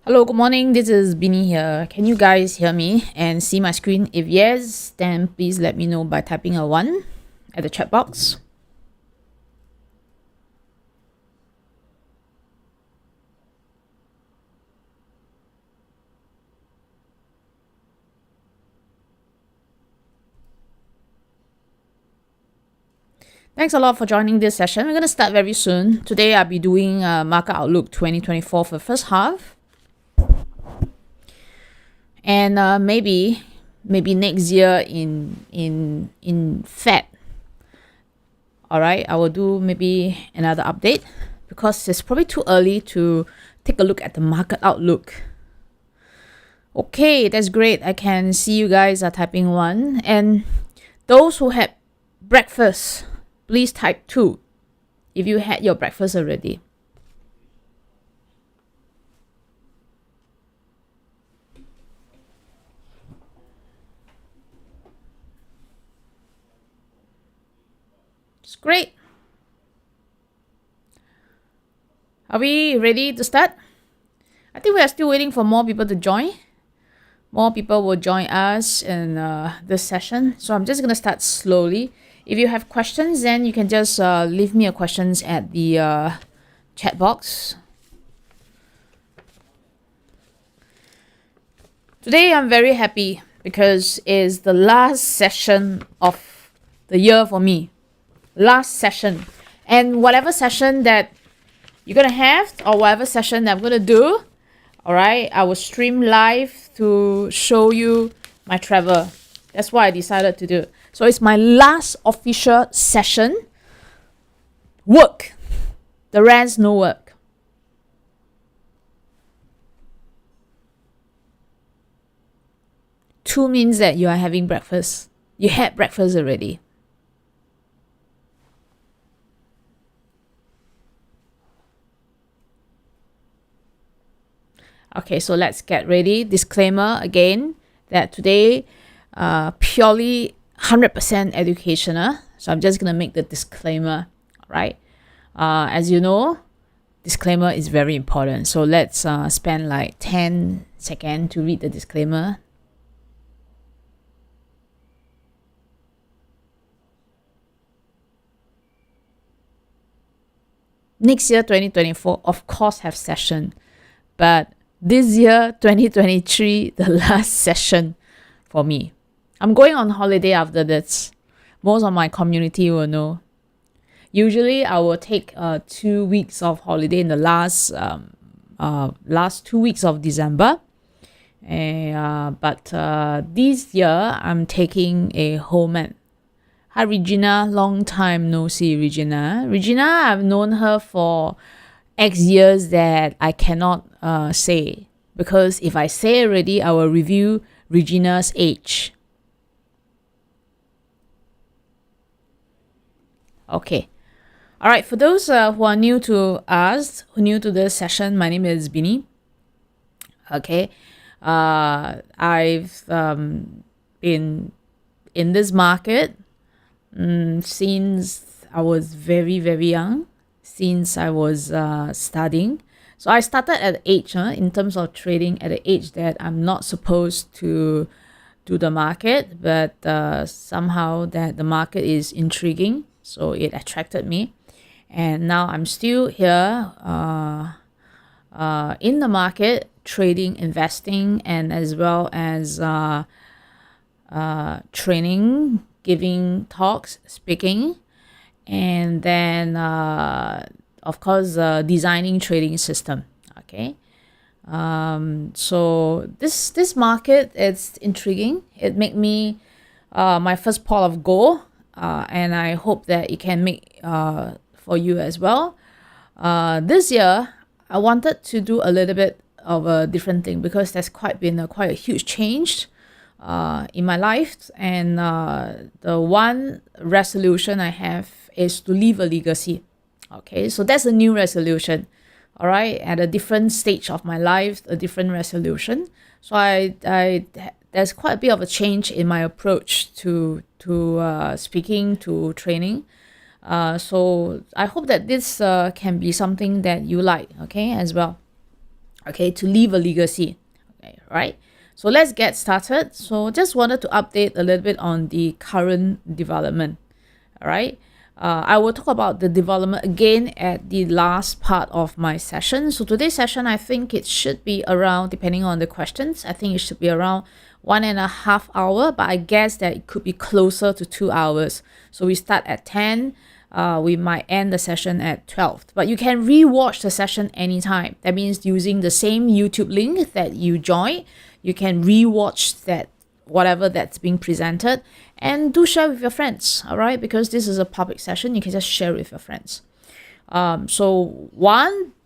Hello, good morning. This is Binni here. Can you guys hear me and see my screen? If yes, then please let me know by typing a 1 at the chat box. Thanks a lot for joining this session. We're going to start very soon. Today I'll be doing Market Outlook 2024 for the first half. And maybe next year in Feb. All right, I will do maybe another update because it's probably too early to take a look at the market outlook. Okay, that's great. I can see you guys are typing 1. And those who had breakfast, please type 2 if you had your breakfast already. It's great. Are we ready to start? I think we are still waiting for more people to join. More people will join us in this session. So I'm just going to start slowly. If you have questions, then you can just leave me your questions at the chat box. Today I'm very happy because it's the last session of the year for me. Last session. And whatever session that you're going to have or whatever session that I'm going to do, all right, I will stream live to show you my travel. That's what I decided to do. So it's my last official session. Work. The rest, no work. Two means that you are having breakfast. You had breakfast already. Okay, so let's get ready. Disclaimer again that today purely 100% educational. So I'm just going to make the disclaimer, right? As you know, disclaimer is very important. So let's spend like 10 seconds to read the disclaimer. Next year, 2024, of course, have session. But this year, 2023, the last session for me. I'm going on holiday after this. Most of my community will know. Usually, I will take 2 weeks of holiday in the last 2 weeks of December. But this year, I'm taking a whole month. Hi, Regina. Long time no see, Regina. Regina, I've known her for X years that I cannot say. Because if I say already, I will review Regina's age. Okay. All right. For those who are new to us, who are new to this session, my name is Binni. Okay. I've been in this market since I was very, very young, since I was studying. So I started at the age, in terms of trading, at the age that I'm not supposed to do the market, but somehow that the market is intriguing. So it attracted me. And now I'm still here in the market, trading, investing, and as well as training, giving talks, speaking, and then of course designing trading system. Okay. So this market is intriguing. It made me my first pot of gold, and I hope that it can make for you as well. This year I wanted to do a little bit of a different thing because there's quite a huge change in my life, and the one resolution I have is to leave a legacy. Okay, so that's a new resolution. All right, at a different stage of my life, a different resolution. So there's quite a bit of a change in my approach to speaking, to training. So I hope that this can be something that you like, okay, as well. Okay, to leave a legacy. Okay, right. So let's get started. So just wanted to update a little bit on the current development. All right. I will talk about the development again at the last part of my session. So today's session, I think it should be around, depending on the questions, I think it should be around 1.5 hours, but I guess that it could be closer to 2 hours. So we start at 10. We might end the session at 12. But you can re-watch the session anytime. That means using the same YouTube link that you join, you can re-watch that whatever that's being presented, and do share with your friends, all right? Because this is a public session, you can just share with your friends. So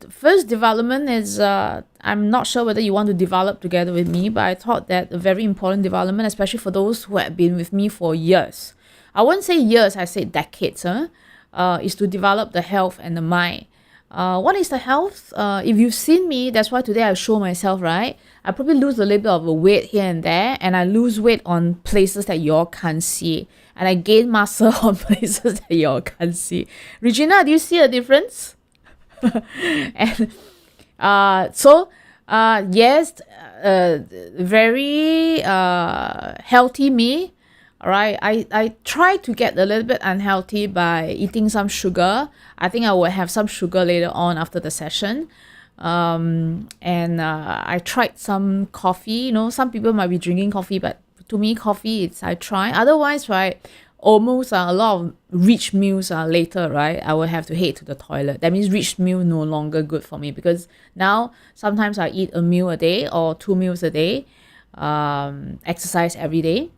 first development is, I'm not sure whether you want to develop together with me, but I thought that a very important development, especially for those who have been with me for years. I won't say years, I say decades, is to develop the health and the mind. What is the health? If you've seen me, that's why today I show myself, right? I probably lose a little bit of a weight here and there, and I lose weight on places that y'all can't see, and I gain muscle on places that y'all can't see. Regina, do you see a difference? And yes, very healthy me. All right, I try to get a little bit unhealthy by eating some sugar. I think I will have some sugar later on after the session. And I tried some coffee. You know, some people might be drinking coffee, but to me, coffee, I try. Otherwise, right, almost a lot of rich meals later, right, I will have to head to the toilet. That means rich meal no longer good for me, because now sometimes I eat a meal a day or 2 meals a day, exercise every day.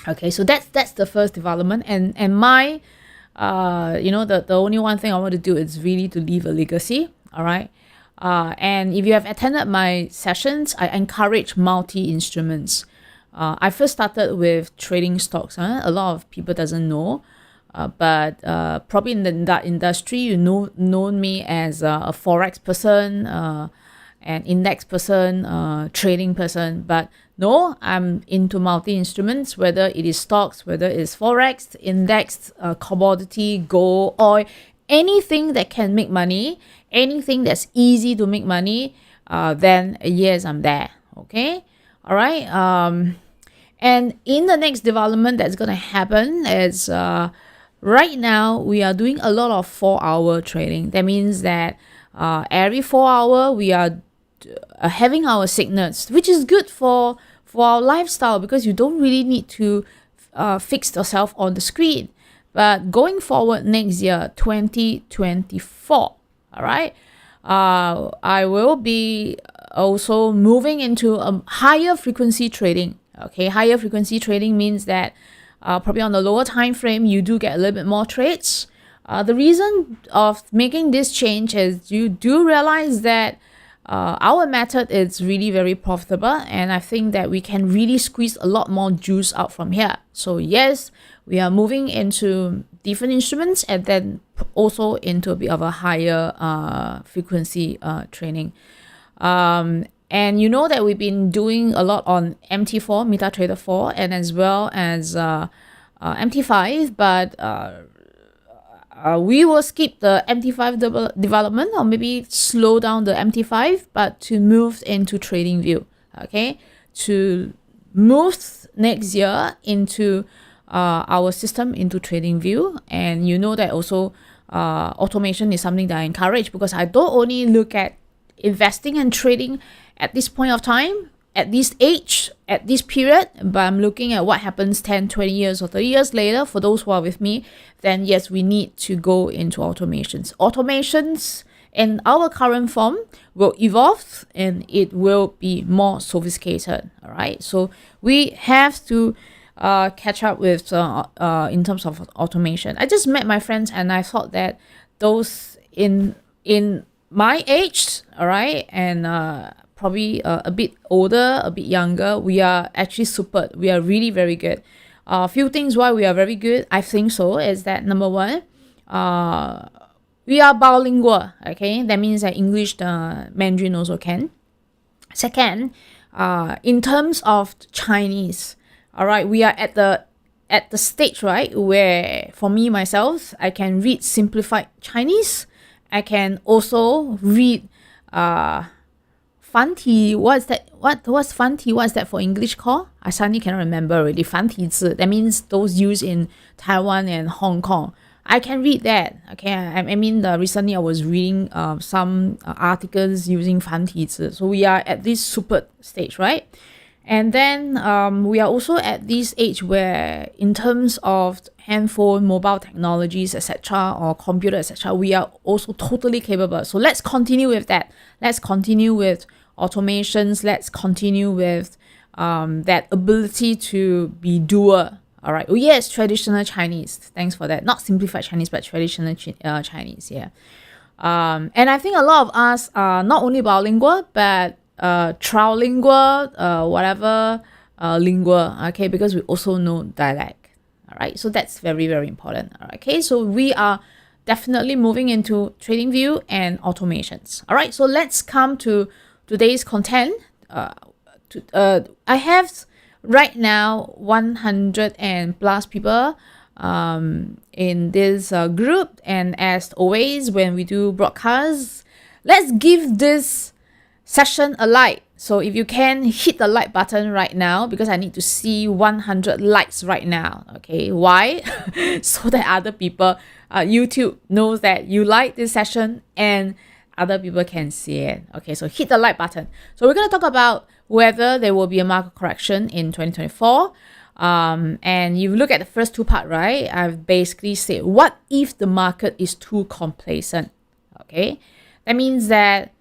Okay, so that's the first development, and my the only one thing I want to do is really to leave a legacy. All right. And if you have attended my sessions, I encourage multi-instruments. I first started with trading stocks. A lot of people doesn't know, but probably in that industry, you know me as a forex person, an index person, trading person. But no, I'm into multi-instruments, whether it is stocks, whether it's forex, index, commodity, gold, oil, anything that can make money, anything that's easy to make money, then yes, I'm there. Okay, all right. And in the next development that's gonna happen is right now we are doing a lot of 4-hour trading. That means that every 4 hour we are having our signals, which is good for our lifestyle, because you don't really need to fix yourself on the screen. But going forward next year, 2024, all right, I will be also moving into a higher frequency trading. Okay, higher frequency trading means that probably on the lower time frame, you do get a little bit more trades. The reason of making this change is you do realize that our method is really very profitable, and I think that we can really squeeze a lot more juice out from here. So yes, we are moving into different instruments, and then also into a bit of a higher frequency training. And you know that we've been doing a lot on MT4, MetaTrader 4, and as well as MT5, but we will skip the MT5 development, or maybe slow down the MT5, but to move into TradingView, okay? To move next year into our system into TradingView. And you know that also automation is something that I encourage, because I don't only look at investing and trading at this point of time, at this age, at this period, but I'm looking at what happens 10, 20 years or 30 years later. For those who are with me, then yes, we need to go into automations. Automations in our current form will evolve, and it will be more sophisticated. All right, so we have to catch up with in terms of automation. I just met my friends, and I thought that those in my age, all right, and probably a bit older, a bit younger, we are actually super. We are really very good. A few things why we are very good, I think so, is that number one, we are bilingual. Okay, that means that English, Mandarin also can. Second, in terms of Chinese, all right, we are at the stage, right, where for me myself, I can read simplified Chinese. I can also read Fanti. What's that? What's Fanti? What's that for English called? I suddenly cannot remember already. Fanti zi. That means those used in Taiwan and Hong Kong. I can read that. Okay, I mean, recently I was reading some articles using Fanti zi. So we are at this super stage, right? And then we are also at this age where, in terms of handphone, mobile technologies, etc., or computer, etc., we are also totally capable. So let's continue with that. Let's continue with automations. Let's continue with that ability to be doer. All right. Oh yes, traditional Chinese. Thanks for that. Not simplified Chinese, but traditional Chinese. Yeah. And I think a lot of us are not only bilingual, but trilingual, whatever lingua, okay, because we also know dialect. All right, so that's very, very important. All right, okay, so we are definitely moving into TradingView and automations. All right, so let's come to today's content. I have right now 100 and plus people in this group, and as always, when we do broadcasts, let's give this session a like. So if you can hit the like button right now, because I need to see 100 likes right now. Okay, why? So that other people, YouTube knows that you like this session and other people can see it. Okay, so hit the like button. So we're going to talk about whether there will be a market correction in 2024. And you look at the first two parts, right? I've basically said, what if the market is too complacent? Okay, that means that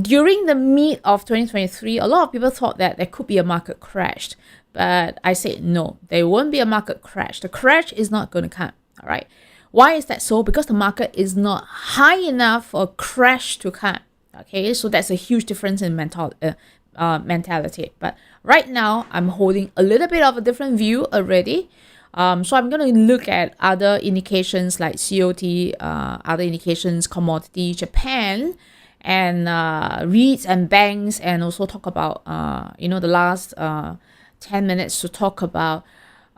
during the mid of 2023, a lot of people thought that there could be a market crash, but I said no, there won't be a market crash. The crash is not going to come. All right. Why is that so? Because the market is not high enough for a crash to come. Okay, so that's a huge difference in mentality. But right now, I'm holding a little bit of a different view already. So I'm going to look at other indications like COT, other indications, commodity, Japan, and REITs and banks, and also talk about the last 10 minutes to talk about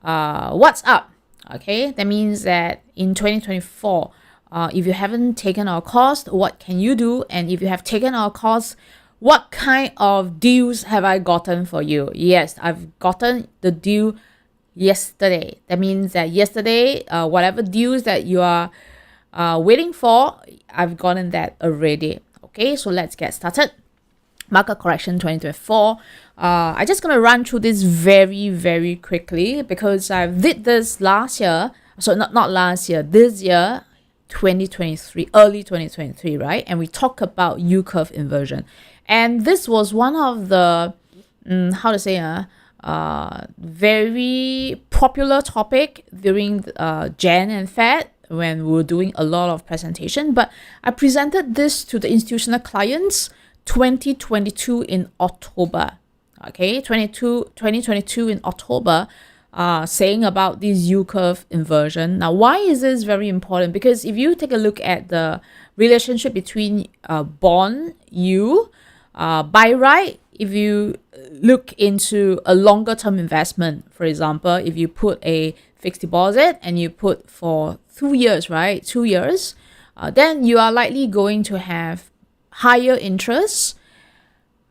what's up. Okay, that means that in 2024, if you haven't taken our course, what can you do? And if you have taken our course, what kind of deals have I gotten for you? Yes, I've gotten the deal yesterday. That means that yesterday, whatever deals that you are waiting for, I've gotten that already. Okay, so let's get started. Market correction 2024. I'm just going to run through this very, very quickly because I did this last year. So not last year, this year, 2023, early 2023, right? And we talk about U-curve inversion. And this was one of the, very popular topic during Jan and Fed, when we were doing a lot of presentation. But I presented this to the institutional clients 2022 in October. Okay, 2022 in October, saying about this U-curve inversion. Now, why is this very important? Because if you take a look at the relationship between bond yield, buy right, if you look into a longer term investment, for example, if you put a fixed deposit and you put for 2 years, right? 2 years, then you are likely going to have higher interest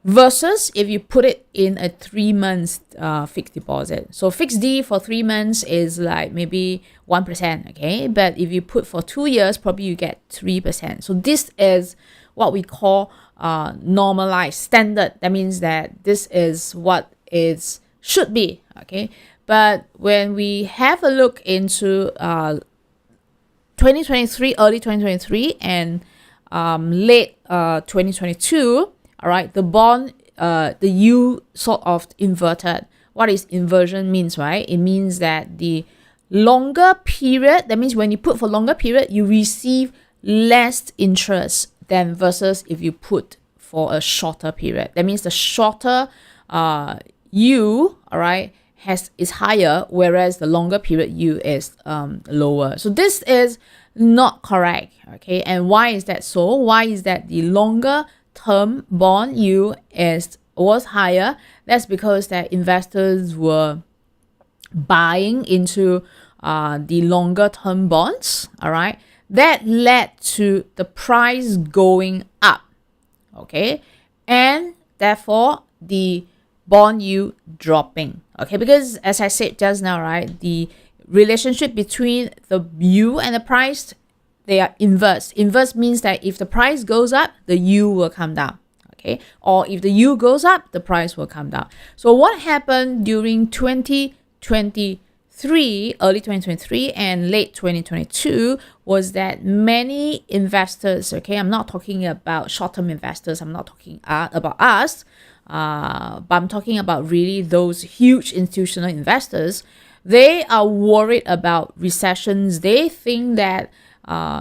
versus if you put it in a 3 months fixed deposit. So fixed D for 3 months is like maybe 1%, okay? But if you put for 2 years, probably you get 3%. So this is what we call normalized standard. That means that this is what it should be, okay? But when we have a look into 2023, early 2023 and late 2022, all right, the bond, the yield sort of inverted. What is inversion means, right? It means that the longer period, that means when you put for longer period, you receive less interest than versus if you put for a shorter period. That means the shorter U, all right, is higher, whereas the longer period U is lower. So this is not correct, okay? And why is that so? Why is that the longer term bond U was higher? That's because that investors were buying into the longer term bonds, all right? That led to the price going up, okay? And therefore, the bond yield dropping, okay? Because as I said just now, right, the relationship between the yield and the price, they are inverse. Inverse means that if the price goes up, the yield will come down, okay? Or if the yield goes up, the price will come down. So what happened during 2023, early 2023 and late 2022 was that many investors, okay, I'm not talking about short-term investors, I'm not talking about us, but I'm talking about really those huge institutional investors. They are worried about recessions. They think that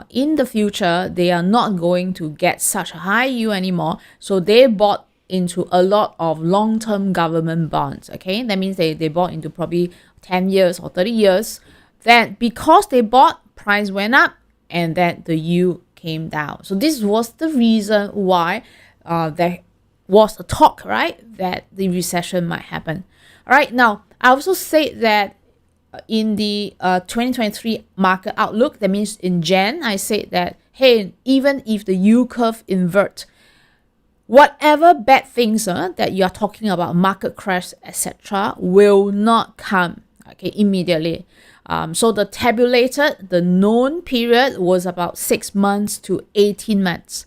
in the future, they are not going to get such a high yield anymore. So they bought into a lot of long-term government bonds, okay? That means they bought into probably 10 years or 30 years. Then because they bought, price went up and then the yield came down. So this was the reason why there was a talk, right, that the recession might happen. All right, now I also said that in the 2023 market outlook, that means in Jan, I said that, hey, even if the yield curve invert, whatever bad things that you are talking about, market crash, etc., will not come, okay, immediately. So the tabulated, the known period was about 6 months to 18 months,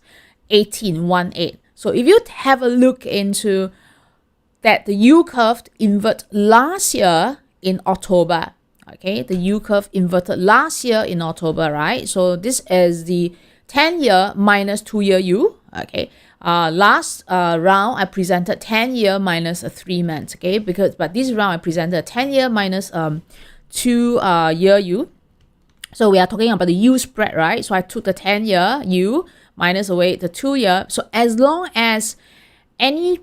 18. So if you have a look into that, the yield curve invert last year in October, okay, the yield curve inverted last year in October, right? So this is the 10-year minus 2-year U, okay. Last round I presented 10-year minus a 3 months, okay, but this round I presented 10-year minus 2-year U. So we are talking about the U spread, right? So I took the 10-year U minus away the 2-year. So as long as any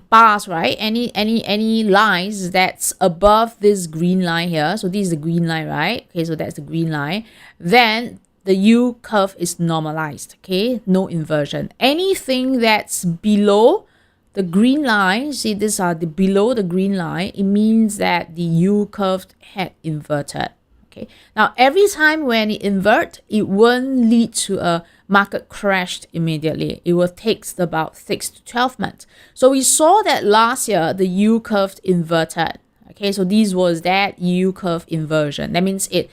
bars, right, any lines that's above this green line here, so this is the green line, right? Okay, so that's the green line, then the yield curve is normalized, okay, no inversion. Anything that's below the green line, see, these are the below the green line, it means that the yield curve had inverted, okay. Now every time when it invert, it won't lead to a market crash immediately. It will take about 6 to 12 months. So we saw that last year the yield curve inverted, okay. So this was that yield curve inversion. That means it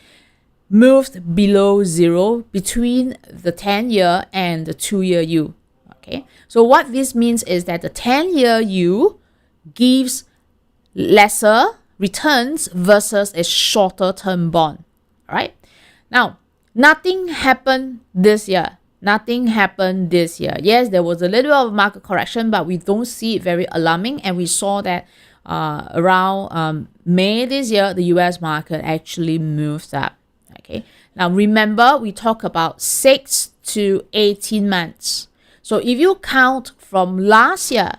moved below zero between the 10-year and the 2-year U, okay. So what this means is that the 10-year U gives lesser returns versus a shorter term bond, all right. Now, nothing happened this year. Yes, there was a little bit of market correction, but we don't see it very alarming. And we saw that around May this year, the US market actually moved up. Okay. Now remember, we talk about 6 to 18 months. So if you count from last year,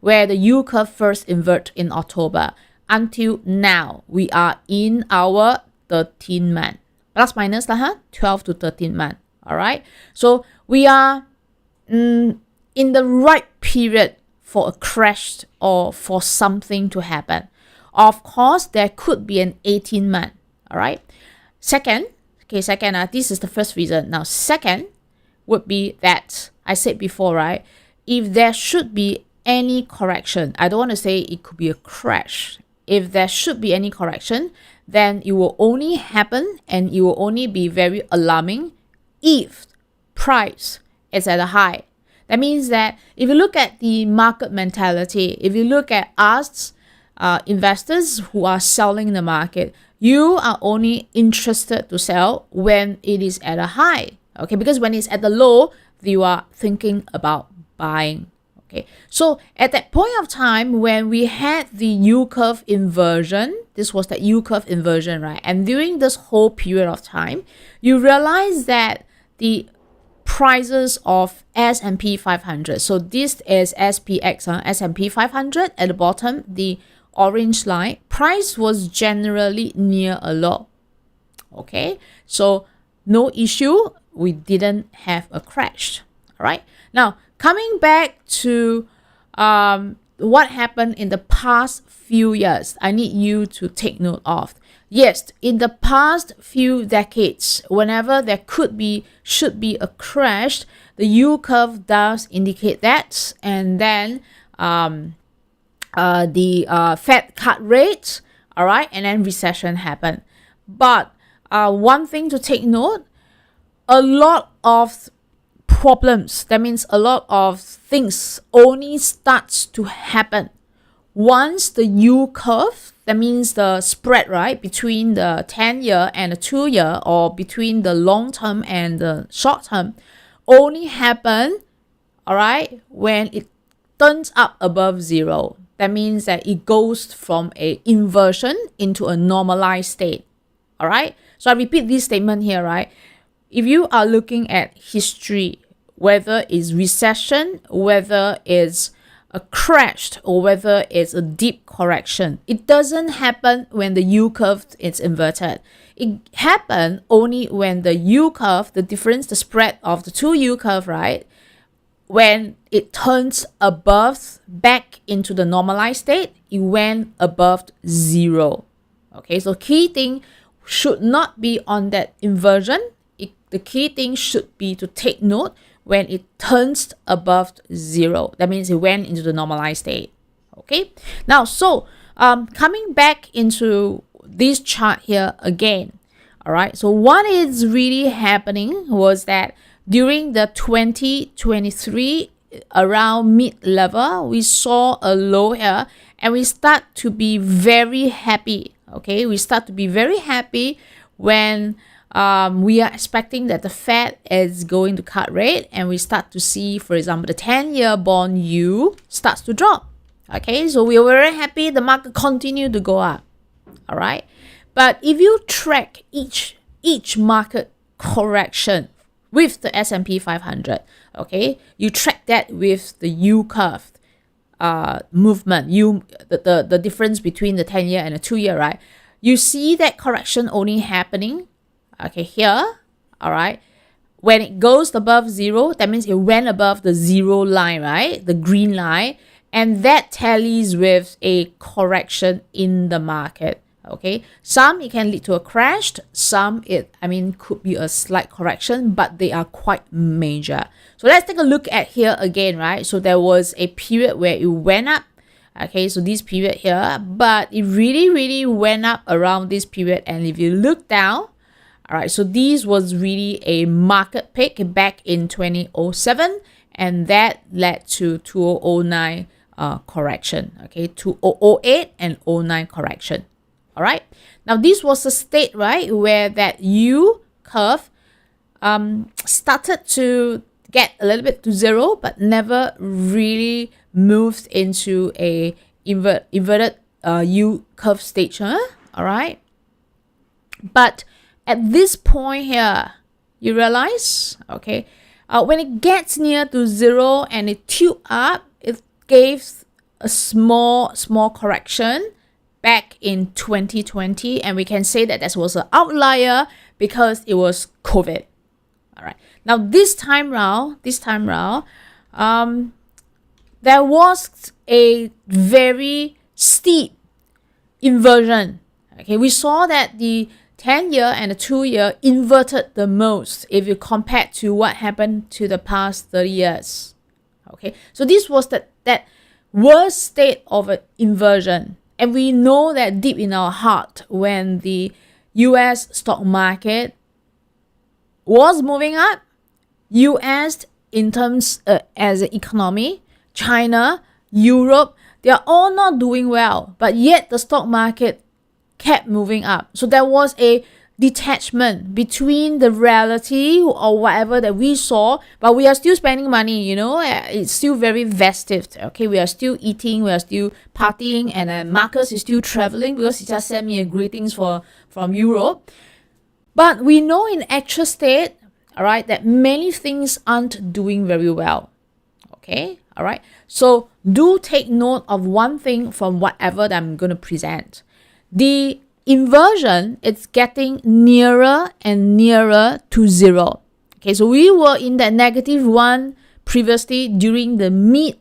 where the yield curve first inverted in October, until now, we are in our 13 month, plus minus 12 to 13 month. All right. So we are in the right period for a crash or for something to happen. Of course, there could be an 18 month. All right. Second, this is the first reason. Now, second would be that I said before, right? If there should be any correction, I don't want to say it could be a crash. If there should be any correction, then it will only happen and it will only be very alarming if price is at a high. That means that if you look at the market mentality, if you look at us, investors who are selling in the market, you are only interested to sell when it is at a high, okay? Because when it's at the low, you are thinking about buying, okay? So at that point of time when we had the yield curve inversion, this was the yield curve inversion, right? And during this whole period of time, you realize that the prices of S&P 500. So this is SPX, S&P 500 at the bottom, the orange line. Price was generally near a low. Okay, so no issue. We didn't have a crash. All right. Now, coming back to what happened in the past few years, I need you to take note of. Yes, in the past few decades, whenever there should be a crash, the U curve does indicate that, and then the Fed cut rates, all right, and then recession happened. But one thing to take note, a lot of problems, that means a lot of things only starts to happen once the U curve, that means the spread, right, between the 10-year and the 2-year, or between the long term and the short term, only happen, all right, when it turns up above zero. That means that it goes from a inversion into a normalized state. All right. So I repeat this statement here, right? If you are looking at history, whether it's recession, whether it's a crash, or whether it's a deep correction, it doesn't happen when the U curve is inverted. It happens only when the U curve, the difference, the spread of the two U curve, right, when it turns above, back into the normalized state, it went above zero. Okay, so key thing should not be on that inversion. The key thing should be to take note when it turns above zero. That means it went into the normalized state. Okay, now so coming back into this chart here again. All right, so what is really happening was that during the 2023, around mid-level, we saw a low here, and we start to be very happy. Okay, we start to be very happy when we are expecting that the Fed is going to cut rate, and we start to see, for example, the 10-year bond yield starts to drop. Okay, so we were very happy. The market continued to go up. All right, but if you track each market correction with the S&P 500, okay, you track that with the U curve movement, the difference between the 10-year and the 2-year, right? You see that correction only happening, okay, here, all right, when it goes above zero. That means it went above the zero line, right, the green line, and that tallies with a correction in the market. Okay, some it can lead to a crash, some could be a slight correction, but they are quite major. So let's take a look at here again, right? So there was a period where it went up. Okay, so this period here, but it really went up around this period. And if you look down, all right, so this was really a market peak back in 2007, and that led to 2009 correction. Okay, 2008 and 2009 correction. All right, now this was a state, right, where that U curve started to get a little bit to zero, but never really moved into a inverted U curve stage. All right, but at this point here, you realize, okay, when it gets near to zero and it tilt up, it gave a small correction back in 2020, and we can say that that was an outlier because it was COVID. All right. Now this time round, there was a very steep inversion. Okay, we saw that the 10-year and the 2-year inverted the most if you compare to what happened to the past 30 years. Okay, so this was that worst state of an inversion. And we know that deep in our heart, when the US stock market was moving up, US in terms as an economy, China, Europe, they are all not doing well, but yet the stock market kept moving up. So there was a detachment between the reality or whatever that we saw, but we are still spending money, it's still very festive. Okay, we are still eating, we are still partying, and Marcus is still traveling because he just sent me a greetings from Europe. But we know in actual state, all right, that many things aren't doing very well. Okay, all right. So do take note of one thing from whatever that I'm going to present. The inversion, it's getting nearer and nearer to zero. Okay, so we were in that -1 previously during the mid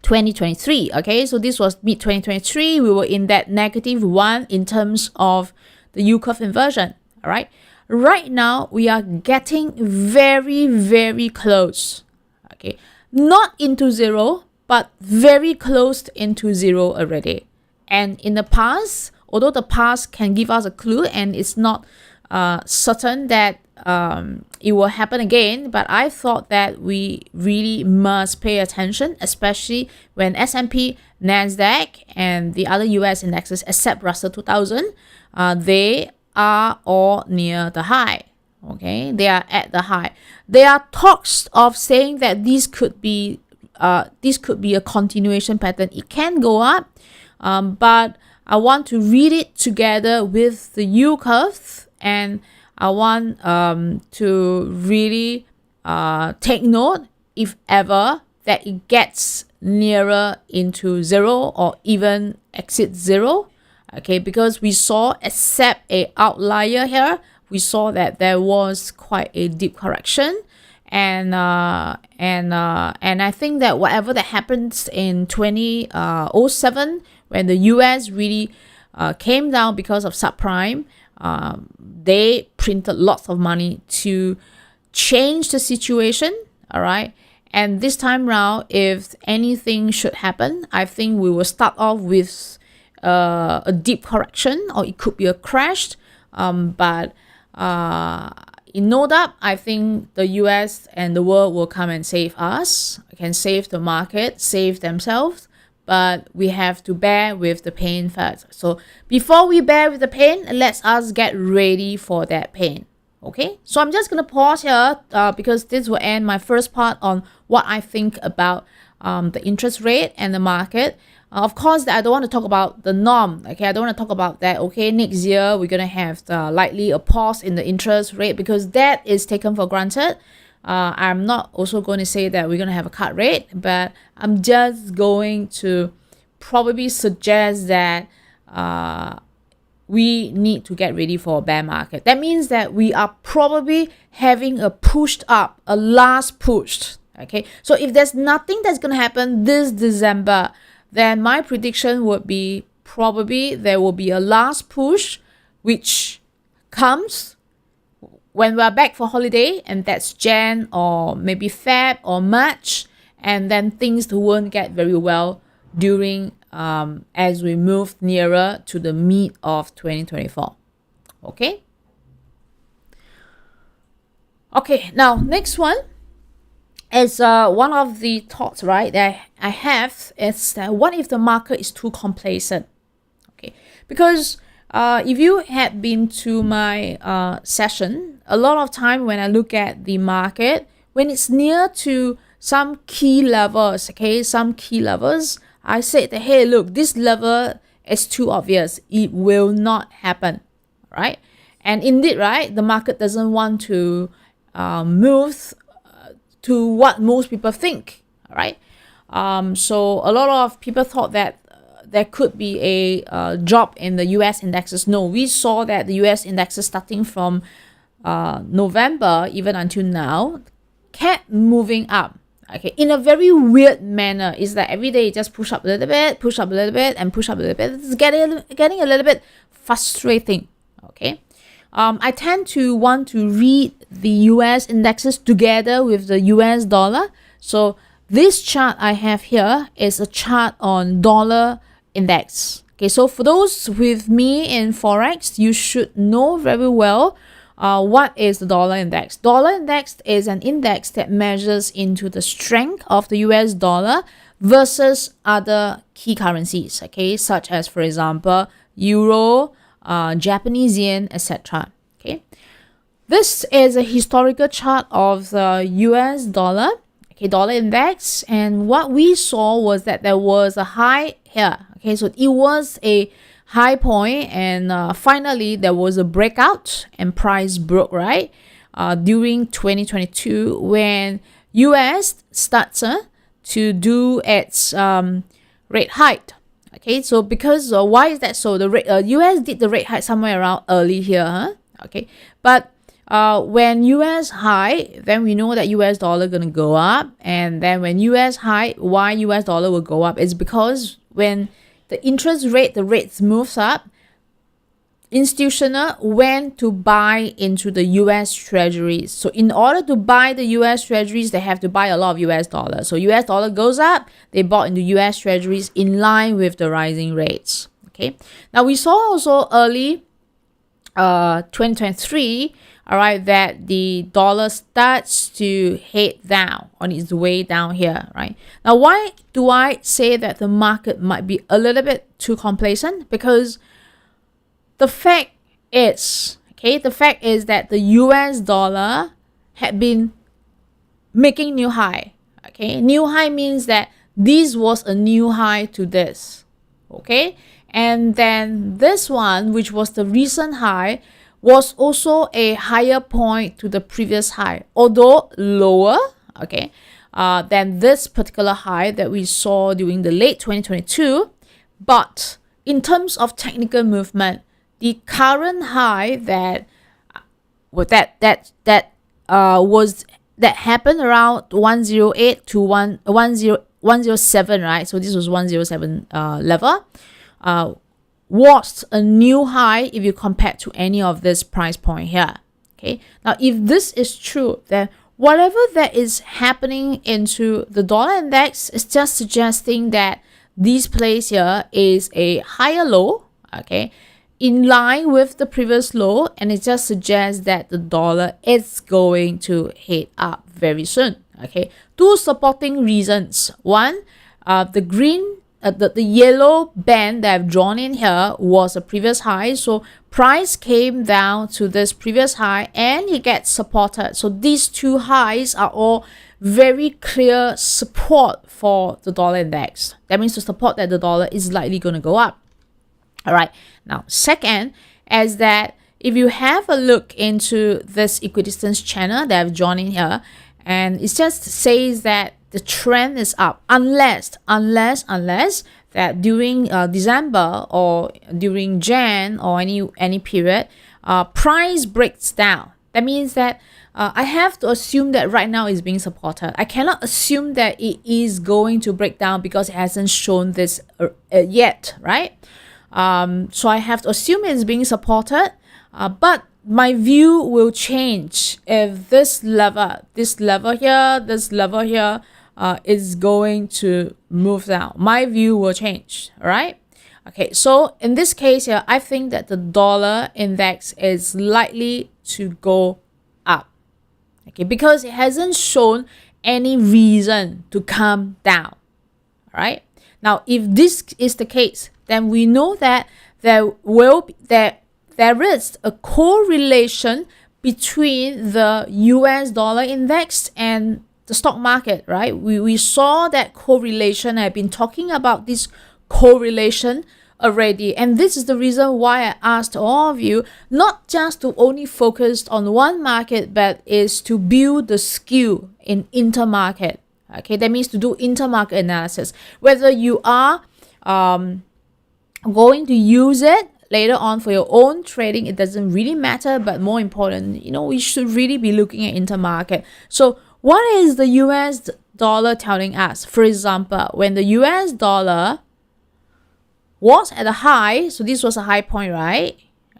2023. Okay, so this was mid 2023. We were in that -1 in terms of the yield curve inversion. All right, right now we are getting very, very close. Okay, not into zero, but very close into zero already. And in the past, although the past can give us a clue and it's not certain that it will happen again, but I thought that we really must pay attention, especially when S&P, NASDAQ, and the other US indexes except Russell 2000, they are all near the high. Okay, they are at the high. There are talks of saying that this could be a continuation pattern. It can go up, but I want to read it together with the yield curve, and I want to really take note if ever that it gets nearer into zero or even exit zero. Okay, because we saw, except a outlier here, we saw that there was quite a deep correction, and I think that whatever that happens in 2007 when the US really came down because of subprime, they printed lots of money to change the situation. All right, and this time round, if anything should happen, I think we will start off with a deep correction, or it could be a crash, but in no doubt, I think the US and the world will come and save us, can save the market, save themselves, but we have to bear with the pain first. So before we bear with the pain, let's us get ready for that pain. Okay, so I'm just going to pause here because this will end my first part on what I think about the interest rate and the market. Of course, I don't want to talk about the norm. Okay, I don't want to talk about that. Okay, next year we're going to have likely a pause in the interest rate because that is taken for granted. I'm not also going to say that we're going to have a cut rate, but I'm just going to probably suggest that we need to get ready for a bear market. That means that we are probably having a pushed up, a last push. Okay, so if there's nothing that's going to happen this December, then my prediction would be probably there will be a last push, which comes when we're back for holiday, and that's Jan or maybe Feb or March, and then things won't get very well during as we move nearer to the mid of 2024. Okay, now next one is one of the thoughts, right, that I have is that what if the market is too complacent? Okay, because if you had been to my session, a lot of time when I look at the market, when it's near to some key levels, I said that, hey, look, this level is too obvious. It will not happen, right? And indeed, right, the market doesn't want to move to what most people think, right? So a lot of people thought that there could be a drop in the US indexes. No, we saw that the US indexes starting from November even until now kept moving up. Okay, in a very weird manner. It's like every day it just push up a little bit, push up a little bit, and push up a little bit. It's getting a little bit frustrating. Okay, I tend to want to read the US indexes together with the US dollar. So this chart I have here is a chart on dollar index. Okay, so for those with me in Forex, you should know very well what is the dollar index. Dollar index is an index that measures into the strength of the US dollar versus other key currencies, okay, such as, for example, Euro, Japanese yen, etc. Okay, this is a historical chart of the US dollar, okay, dollar index, and what we saw was that there was a high here. Okay, so it was a high point, and finally there was a breakout and price broke, right? during 2022 when US starts to do its rate hike. Okay, so because why is that so? The US did the rate hike somewhere around early here, okay, but when US high, then we know that US dollar gonna go up, and then when US high, why US dollar will go up is because when the interest rate, the rates moves up, institutional went to buy into the US treasuries. So in order to buy the US treasuries, they have to buy a lot of US dollars. So US dollar goes up, they bought into US treasuries in line with the rising rates. Okay. Now we saw also early 2023, all right, that the dollar starts to head down on its way down here, right? Now, why do I say that the market might be a little bit too complacent? Because the fact is that the US dollar had been making new high, okay? New high means that this was a new high to this, okay? And then this one, which was the recent high, was also a higher point to the previous high, although lower, okay, than this particular high that we saw during the late 2022. But in terms of technical movement, the current high that happened around 108 to 107, right? So this was 107 level. Was a new high if you compare to any of this price point here. Okay, now if this is true, then whatever that is happening into the dollar index is just suggesting that this place here is a higher low, okay, in line with the previous low, and it just suggests that the dollar is going to head up very soon. Okay, two supporting reasons. One, the yellow band that I've drawn in here was a previous high, so price came down to this previous high and it gets supported. So these two highs are all very clear support for the dollar index. That means to support that the dollar is likely going to go up. All right, now second is that if you have a look into this equidistance channel that I've drawn in here, and it just says that the trend is up unless that during December or during Jan or any period, price breaks down. That means that I have to assume that right now it's being supported. I cannot assume that it is going to break down because it hasn't shown this yet, right? So I have to assume it's being supported, but my view will change if this level here is going to move down. My view will change, all right? Okay, so in this case here, I think that the dollar index is likely to go up, okay, because it hasn't shown any reason to come down, all right? Now, if this is the case, then we know that there is a correlation between the US dollar index and the stock market, right? We saw that correlation. I've been talking about this correlation already, and this is the reason why I asked all of you not just to only focus on one market, but is to build the skill in intermarket. Okay, that means to do intermarket analysis. Whether you are going to use it later on for your own trading, it doesn't really matter, but more important, we should really be looking at intermarket. So what is the US dollar telling us? For example, when the US dollar was at a high, so this was a high point, right?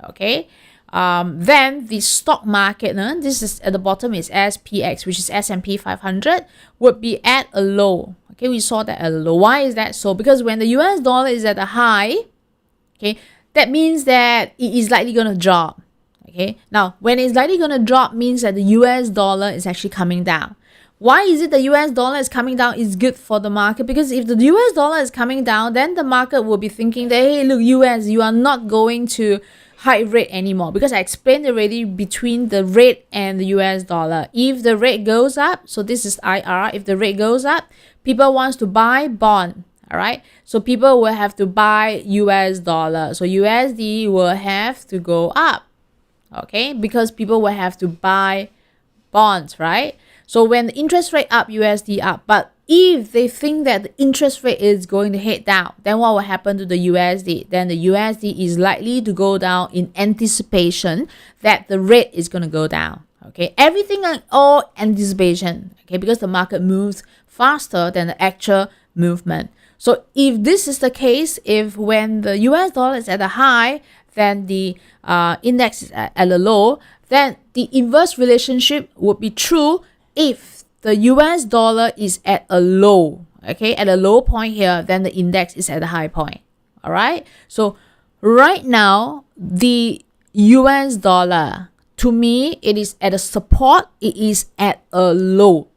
Okay, then the stock market, this is at the bottom is SPX, which is S&P 500, would be at a low. Okay, we saw that at a low. Why is that so? Because when the US dollar is at a high, okay, that means that it is likely going to drop. Okay, now when it's likely going to drop means that the US dollar is actually coming down. Why is it the US dollar is coming down is good for the market? Because if the US dollar is coming down, then the market will be thinking that, hey, look, US, you are not going to hike rate anymore. Because I explained already between the rate and the US dollar. If the rate goes up, so this is IR, if the rate goes up, people wants to buy bond. All right, so people will have to buy US dollar. So USD will have to go up. Okay, because people will have to buy bonds, right? So when the interest rate up, USD up. But if they think that the interest rate is going to head down, then what will happen to the USD? Then the USD is likely to go down in anticipation that the rate is going to go down. Okay, everything are all anticipation. Okay, because the market moves faster than the actual movement. So if this is the case, if when the US dollar is at a high, then the index is at a low, then the inverse relationship would be true if the US dollar is at a low, okay, at a low point here, then the index is at a high point. All right. So right now, the US dollar, to me, it is at a support. It is at a low.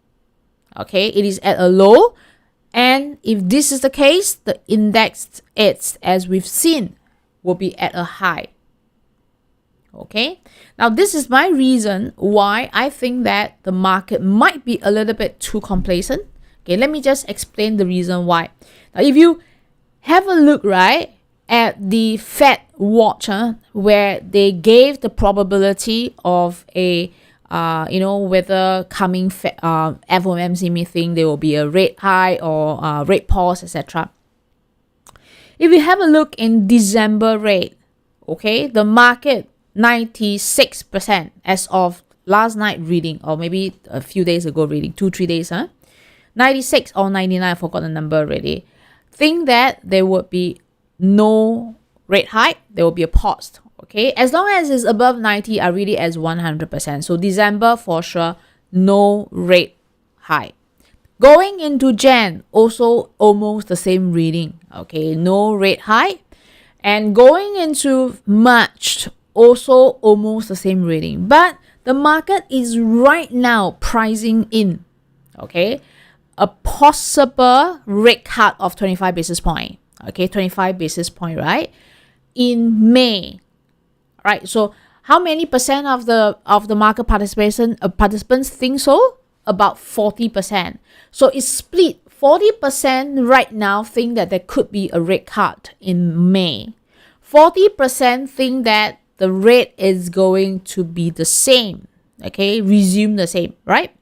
Okay, it is at a low. And if this is the case, the index, it's as we've seen, will be at a high. Okay, now this is my reason why I think that the market might be a little bit too complacent. Okay, let me just explain the reason why. Now, if you have a look, right, at the Fed watch, where they gave the probability of a whether coming FOMC meeting there will be a rate high or rate pause, etc. If you have a look in December rate, okay, the market 96% as of last night reading, or maybe a few days ago reading, 2-3 days, 96 or 99, I forgot the number already, think that there would be no rate hike, there will be a pause. Okay, as long as it's above 90, I read it as 100%. So December for sure, no rate hike. Going into Jan, also almost the same reading. Okay, no rate hike. And going into March, also almost the same reading. But the market is right now pricing in, okay, a possible rate cut of 25 basis point. Okay, 25 basis point, right? In May. Right, so how many percent of the market participants think so? About 40%. So it's split. 40% right now think that there could be a rate cut in May. 40% think that the rate is going to be the same. Okay, resume the same, right?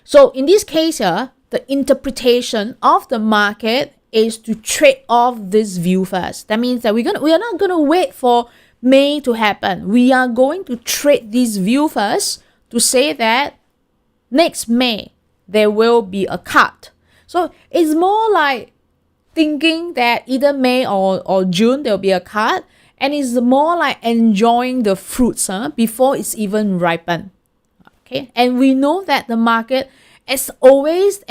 So in this case here, the interpretation of the market is to trade off this view first. That means that we are not gonna wait for May to happen. We are going to trade this view first to say that next May there will be a cut. So it's more like thinking that either May or June there will be a cut, and it's more like enjoying the fruits before it's even ripened. Okay, and we know that the market has always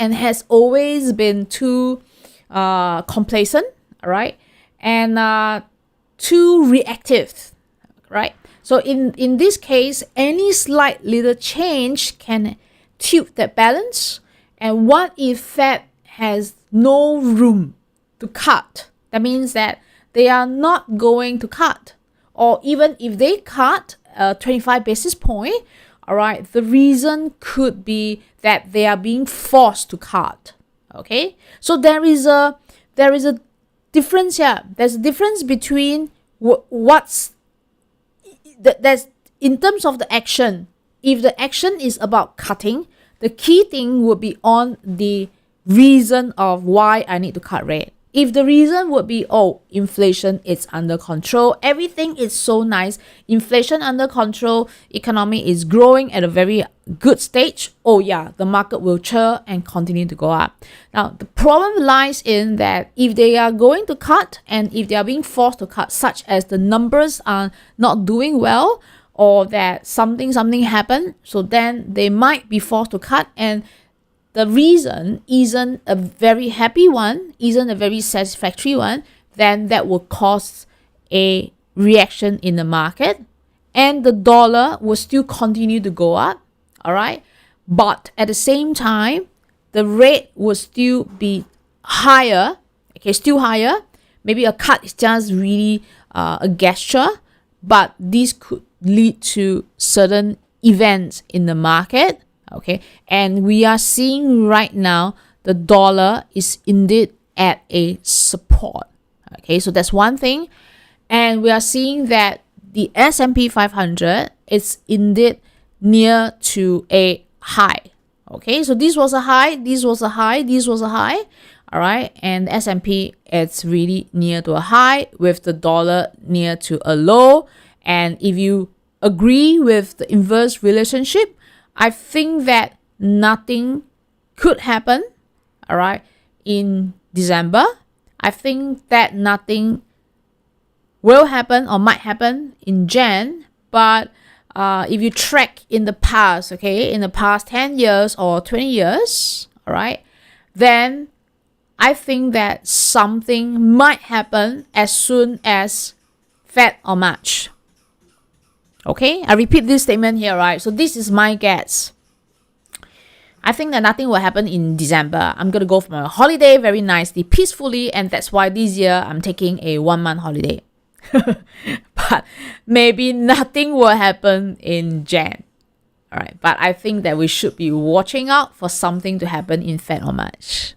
been too complacent, all right, and too reactive, right? So in this case, any slight little change can tilt that balance. And what if Fed has no room to cut? That means that they are not going to cut, or even if they cut 25 basis point, all right, the reason could be that they are being forced to cut. Okay, so there is a difference here. There's a difference between what's that's in terms of the action. If the action is about cutting, the key thing would be on the reason of why I need to cut rate. If the reason would be, oh, inflation is under control, everything is so nice, inflation under control, economy is growing at a very good stage, oh yeah, the market will cheer and continue to go up. Now, the problem lies in that if they are going to cut, and if they are being forced to cut, such as the numbers are not doing well, or that something happened, so then they might be forced to cut, and the reason isn't a very happy one, isn't a very satisfactory one, then that will cause a reaction in the market, and the dollar will still continue to go up, all right? But at the same time, the rate will still be higher, okay, still higher. Maybe a cut is just really a gesture, but this could lead to certain events in the market. Okay, and we are seeing right now the dollar is indeed at a support. Okay, so that's one thing, and we are seeing that the S&P 500 is indeed near to a high. Okay, so this was a high, this was a high, this was a high. All right, and S&P, it's really near to a high with the dollar near to a low. And if you agree with the inverse relationship, I think that nothing could happen, all right, in December. I think that nothing will happen or might happen in Jan. But if you track in the past, okay, in the past 10 years or 20 years, all right, then I think that something might happen as soon as Fed or March. Okay, I repeat this statement here, right? So this is my guess. I think that nothing will happen in December. I'm going to go for my holiday very nicely, peacefully, and that's why this year I'm taking a 1-month holiday. But maybe nothing will happen in Jan. All right, but I think that we should be watching out for something to happen in Fed or March.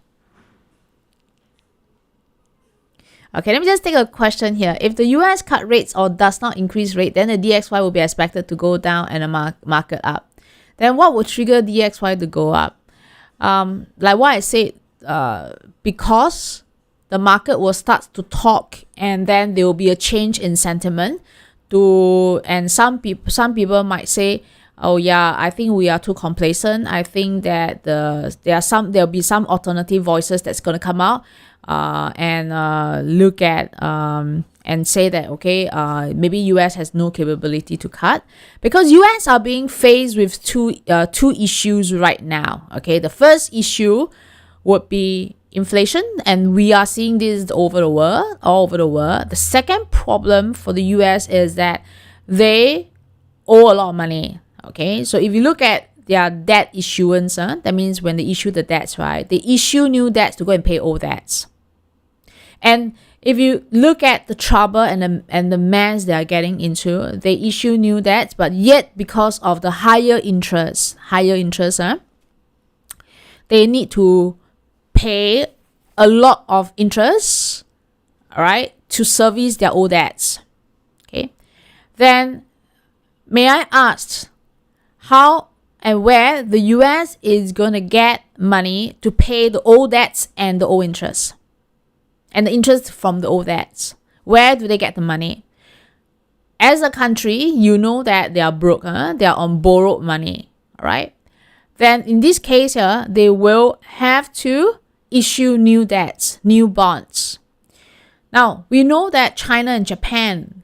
Okay, let me just take a question here. If the US cut rates or does not increase rate, then the DXY will be expected to go down and the market up. Then what would trigger DXY to go up? Like what I said, because the market will start to talk, and then there will be a change in sentiment. And some people might say, oh yeah, I think we are too complacent. I think that there'll be some alternative voices that's going to come out and look at and say that, okay, maybe US has no capability to cut, because US are being faced with two issues right now. Okay, the first issue would be inflation, and we are seeing this all over the world. The second problem for the US is that they owe a lot of money. Okay, so if you look at their debt issuance, that means when they issue the debts, right, they issue new debts to go and pay old debts. And if you look at the trouble and the mess they are getting into, they issue new debts, but yet because of the higher interest, they need to pay a lot of interest, all right, to service their old debts. Okay, then may I ask how and where the US is going to get money to pay the old debts and the old interest? And the interest from the old debts. Where do they get the money? As a country, you know that they are broke. They are on borrowed money. All right. Then in this case here, they will have to issue new debts, new bonds. Now, we know that China and Japan,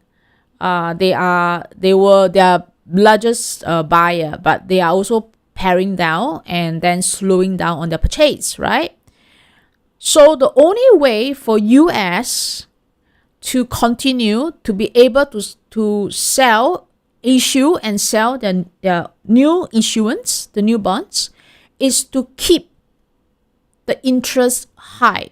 they were their largest buyer, but they are also paring down and then slowing down on their purchase, right? So the only way for US to continue to be able to issue and sell their new issuance, the new bonds, is to keep the interest high.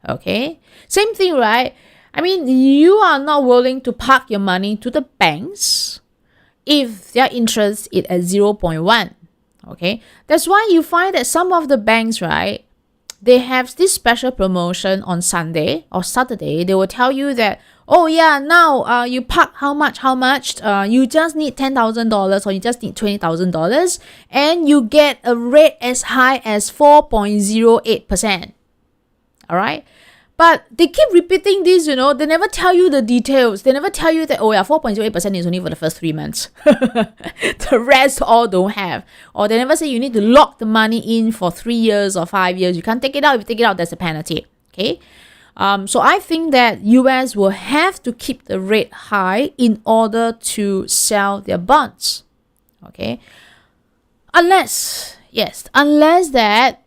Okay, same thing, right? I mean, you are not willing to park your money to the banks if their interest is at 0.1. Okay, that's why you find that some of the banks, right, they have this special promotion on Sunday or Saturday. They will tell you that, oh yeah, now you park how much? You just need $10,000 or you just need $20,000, and you get a rate as high as 4.08%. All right. But they keep repeating this, they never tell you the details. They never tell you that, oh yeah, 4.08% is only for the first 3 months. The rest all don't have. Or they never say you need to lock the money in for 3 years or 5 years. You can't take it out. If you take it out, there's a penalty. Okay. So I think that US will have to keep the rate high in order to sell their bonds. Okay. Unless that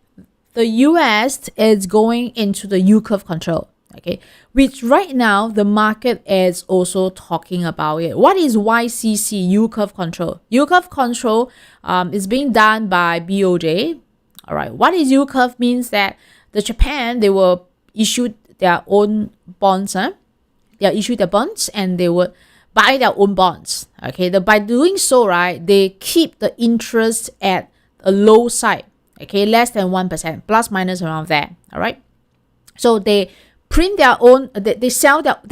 the US is going into the yield curve control, okay, which right now the market is also talking about it. What is YCC, yield curve control? Yield curve control is being done by BOJ. All right, what is yield curve means that the Japan, they will issue their own bonds. They issue their bonds and they would buy their own bonds. Okay, by doing so, right, they keep the interest at a low side. Okay, less than 1%, plus minus around there. All right. So they print their own, they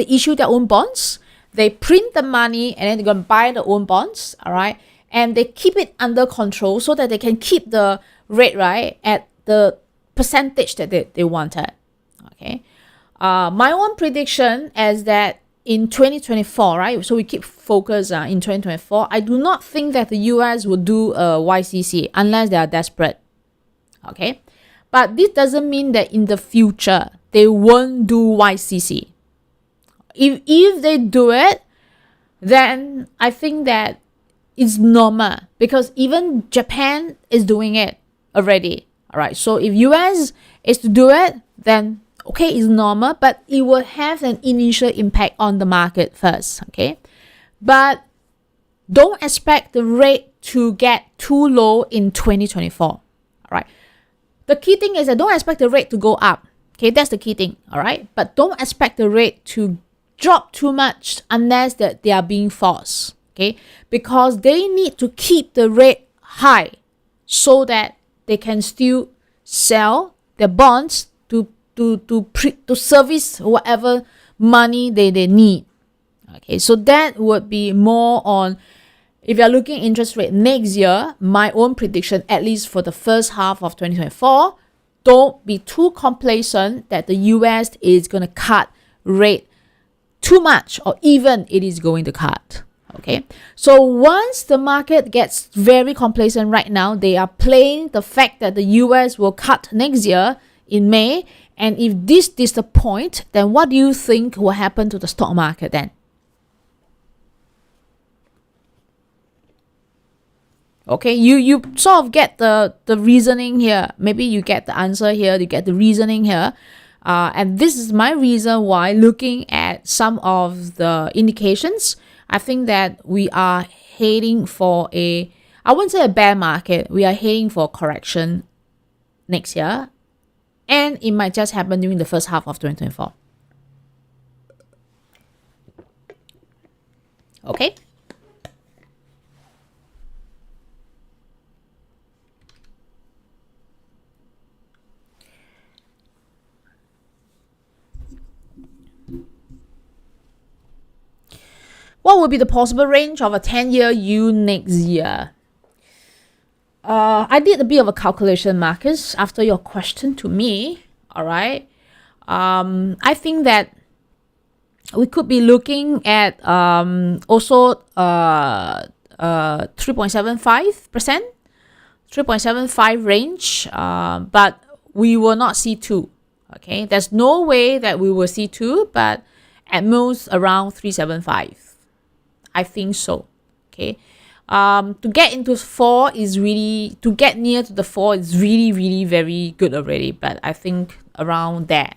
issue their own bonds. They print the money and then they're going to buy their own bonds. All right. and they keep it under control so that they can keep the rate, right, at the percentage that they wanted. Okay. My own prediction is that in 2024, right, so we keep focus in 2024, I do not think that the US will do a YCC unless they are desperate. Okay. But this doesn't mean that in the future they won't do YCC. If they do it, then I think that it's normal, because even Japan is doing it already. All right. So if US is to do it, then okay, it's normal, but it will have an initial impact on the market first. Okay. But don't expect the rate to get too low in 2024. All right. The key thing is that don't expect the rate to go up. Okay, that's the key thing. All right. But don't expect the rate to drop too much unless that they are being forced. Okay, because they need to keep the rate high so that they can still sell their bonds to service whatever money they need. Okay, so that would be more on, if you're looking at interest rate next year, my own prediction, at least for the first half of 2024, don't be too complacent that the US is going to cut rate too much, or even it is going to cut. Okay, so once the market gets very complacent right now, they are playing the fact that the US will cut next year in May. And if this disappoints, then what do you think will happen to the stock market then? Okay, you sort of get the reasoning here. Maybe you get the answer here, you get the reasoning here. And this is my reason why, looking at some of the indications, I think that we are heading for I wouldn't say a bear market, we are heading for a correction next year. And it might just happen during the first half of 2024. Okay. What would be the possible range of a 10-year yield next year? I did a bit of a calculation, Marcus, after your question to me. All right. I think that we could be looking at also 3.75%, 3.75 range, but we will not see 2. Okay. There's no way that we will see 2, but at most around 3.75. I think so. Okay. To get into 4 is really, to get near to the 4 is really, really very good already. But I think around there,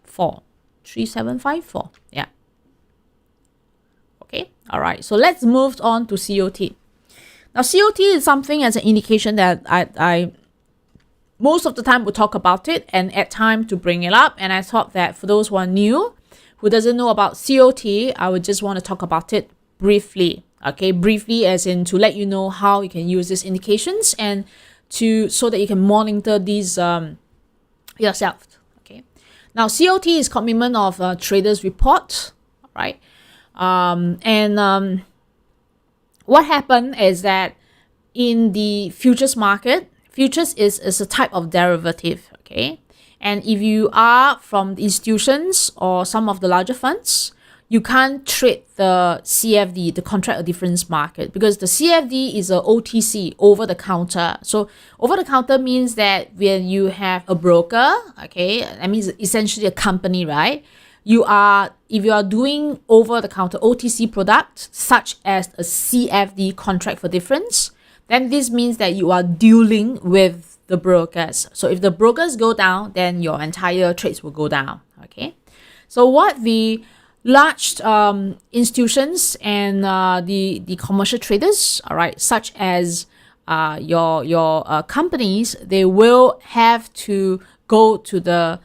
4, 3.75, 4. Yeah. Okay. All right. So let's move on to COT. Now, COT is something as an indication that I most of the time will talk about it and at time to bring it up. And I thought that for those who are new, who doesn't know about COT, I would just want to talk about it briefly. Okay, briefly as in to let you know how you can use these indications and so that you can monitor these yourself. Okay, now COT is commitment of traders report, right? What happened is that in the futures market, futures is a type of derivative. Okay, and if you are from the institutions or some of the larger funds, you can't trade the CFD, the contract of difference market, because the CFD is a OTC, over the counter. So over the counter means that when you have a broker, okay, I mean essentially a company, right? If you are doing over the counter OTC product, such as a CFD, contract for difference, then this means that you are dealing with the brokers. So if the brokers go down, then your entire trades will go down. Okay. So what the large institutions and the commercial traders, all right, such as your companies, they will have to go to the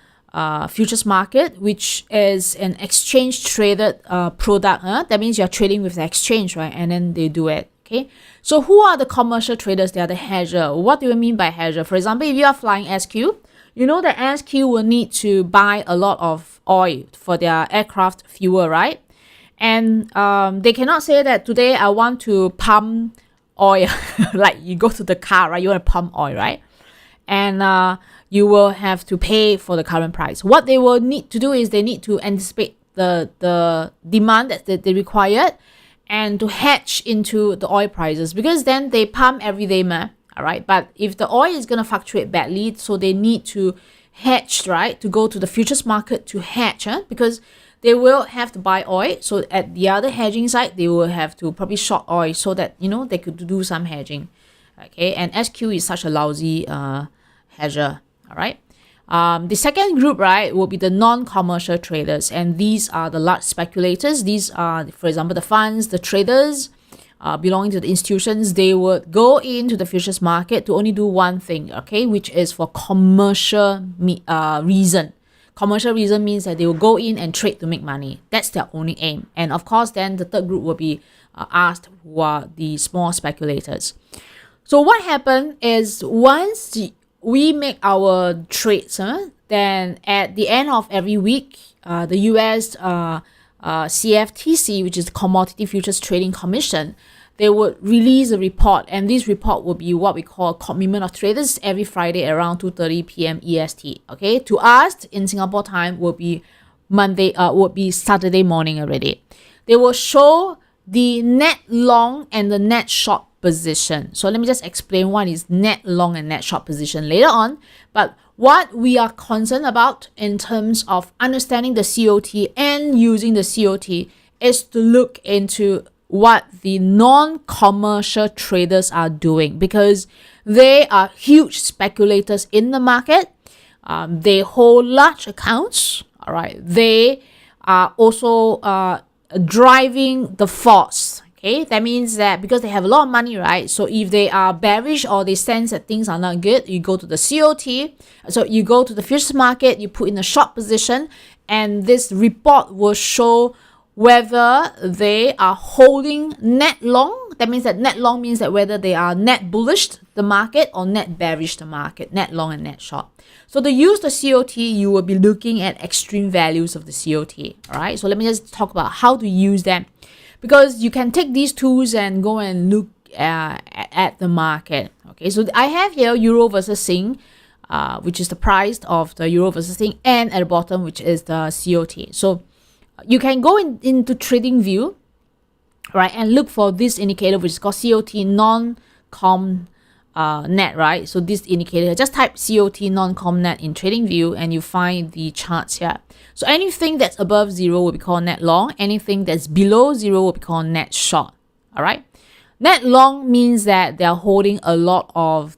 futures market, which is an exchange traded product. That means you're trading with the exchange, right? And then they do it. Okay. So who are the commercial traders? They are the hedger. What do you mean by hedger? For example, if you are flying SQ, you know that SQ will need to buy a lot of oil for their aircraft fuel, right? And they cannot say that today I want to pump oil, like you go to the car, right? You want to pump oil, right? And you will have to pay for the current price. What they will need to do is they need to anticipate the demand that they required and to hedge into the oil prices, because then they pump every day, all right? But if the oil is going to fluctuate badly, so they need to hedge, right? To go to the futures market to hedge, because they will have to buy oil. So at the other hedging side, they will have to probably short oil so that, they could do some hedging. Okay, and SQ is such a lousy hedger, all right? The second group, right, will be the non-commercial traders, and these are the large speculators. These are, for example, the funds, the traders belonging to the institutions. They would go into the futures market to only do one thing, okay, which is for commercial reason. Commercial reason means that they will go in and trade to make money. That's their only aim. And of course, then the third group will be asked, who are the small speculators. So what happened is once we make our trades, then at the end of every week, the US CFTC, which is the Commodity Futures Trading Commission, they would release a report, and this report will be what we call commitment of traders every Friday around 2:30 p.m. EST. Okay, to us in Singapore time would be Saturday morning already. They will show the net long and the net short position. So let me just explain what is net long and net short position later on. But what we are concerned about in terms of understanding the COT and using the COT is to look into what the non-commercial traders are doing, because they are huge speculators in the market. They hold large accounts. All right. They are also driving the force. Okay, that means that because they have a lot of money, right? So if they are bearish or they sense that things are not good, you go to the COT. So you go to the futures market, you put in a short position, and this report will show whether they are holding net long. That means that net long means that whether they are net bullish the market or net bearish the market, net long and net short. So to use the COT, you will be looking at extreme values of the COT. All right. So let me just talk about how to use them, because you can take these tools and go and look at the market. Okay. So I have here Euro versus Sing, which is the price of the Euro versus Sing, and at the bottom, which is the COT. So you can go into trading view, right, and look for this indicator, which is called COT non-com net, right? So this indicator, just type COT non-com net in trading view and you find the charts here. So anything that's above zero will be called net long. Anything that's below zero will be called net short. All right. Net long means that they are holding a lot of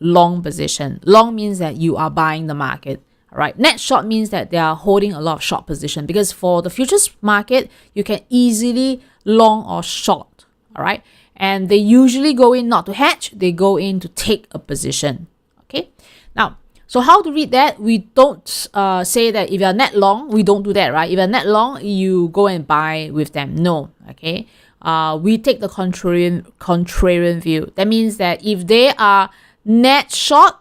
long position. Long means that you are buying the market. All right. Net short means that they are holding a lot of short position, because for the futures market, you can easily long or short. All right. And they usually go in not to hedge, they go in to take a position. Okay. Now, so how to read that? We don't say that if you're net long, we don't do that, right? If you're net long, you go and buy with them. No. Okay. We take the contrarian view. That means that if they are net short,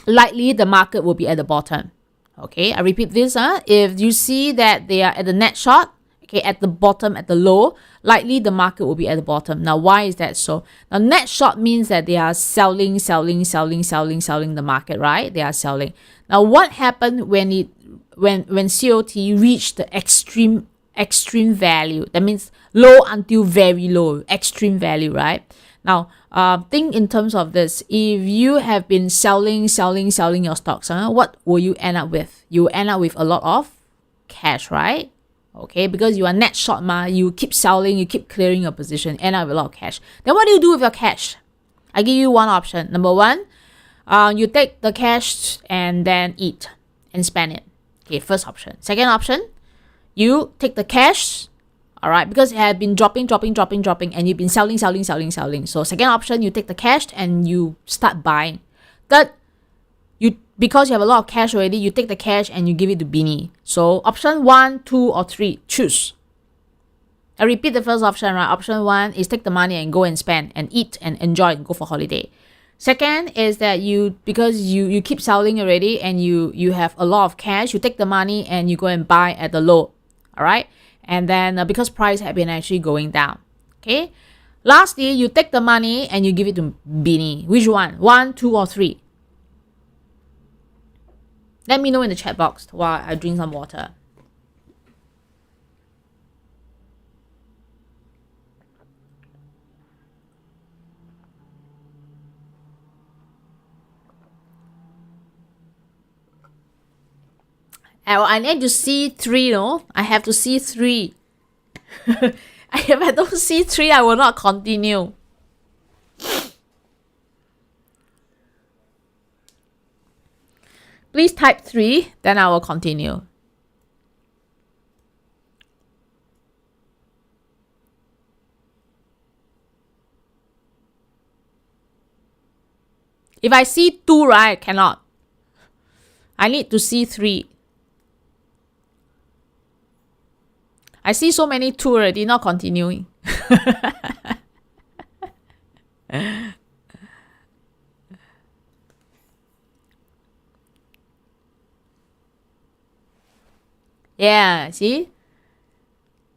likely the market will be at the bottom. Okay, I repeat this. If you see that they are at the net short, okay, at the bottom, at the low, likely the market will be at the bottom. Now, why is that so? Now, net short means that they are selling the market, right? They are selling. Now, what happened when COT reached the extreme value? That means low until very low, extreme value, right? Now, think in terms of this. If you have been selling your stocks, what will you end up with? You end up with a lot of cash, right? Okay, because you are net short, you keep selling, you keep clearing your position, end up with a lot of cash. Then what do you do with your cash? I give you one option. Number one, you take the cash and then eat and spend it. Okay, first option. Second option, you take the cash. All right, because it had been dropping, and you've been selling. So second option, you take the cash and you start buying. Third, because you have a lot of cash already, you take the cash and you give it to Binni. So option 1, 2, or 3, choose. I repeat the first option, right? Option 1 is take the money and go and spend and eat and enjoy and go for holiday. Second is that because you keep selling already and you have a lot of cash, you take the money and you go and buy at the low. All right. And then because price have been actually going down. Okay. Lastly, you take the money and you give it to Binni. Which one? 1, 2, or 3? Let me know in the chat box while I drink some water. I need to see 3, no? I have to see 3. If I don't see 3, I will not continue. Please type 3, then I will continue. If I see 2, right, I cannot. I need to see 3. I see so many 2 already, not continuing. Yeah, see?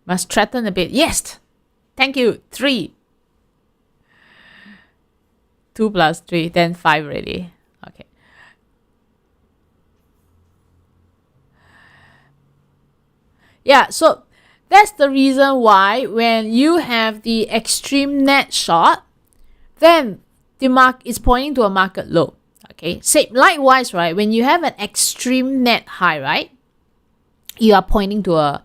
Must threaten a bit. Yes! Thank you. 3. 2 plus 3, then 5 already. Okay. Yeah, so that's the reason why when you have the extreme net short, then the market is pointing to a market low. Okay. Same likewise, right? When you have an extreme net high, right? You are pointing to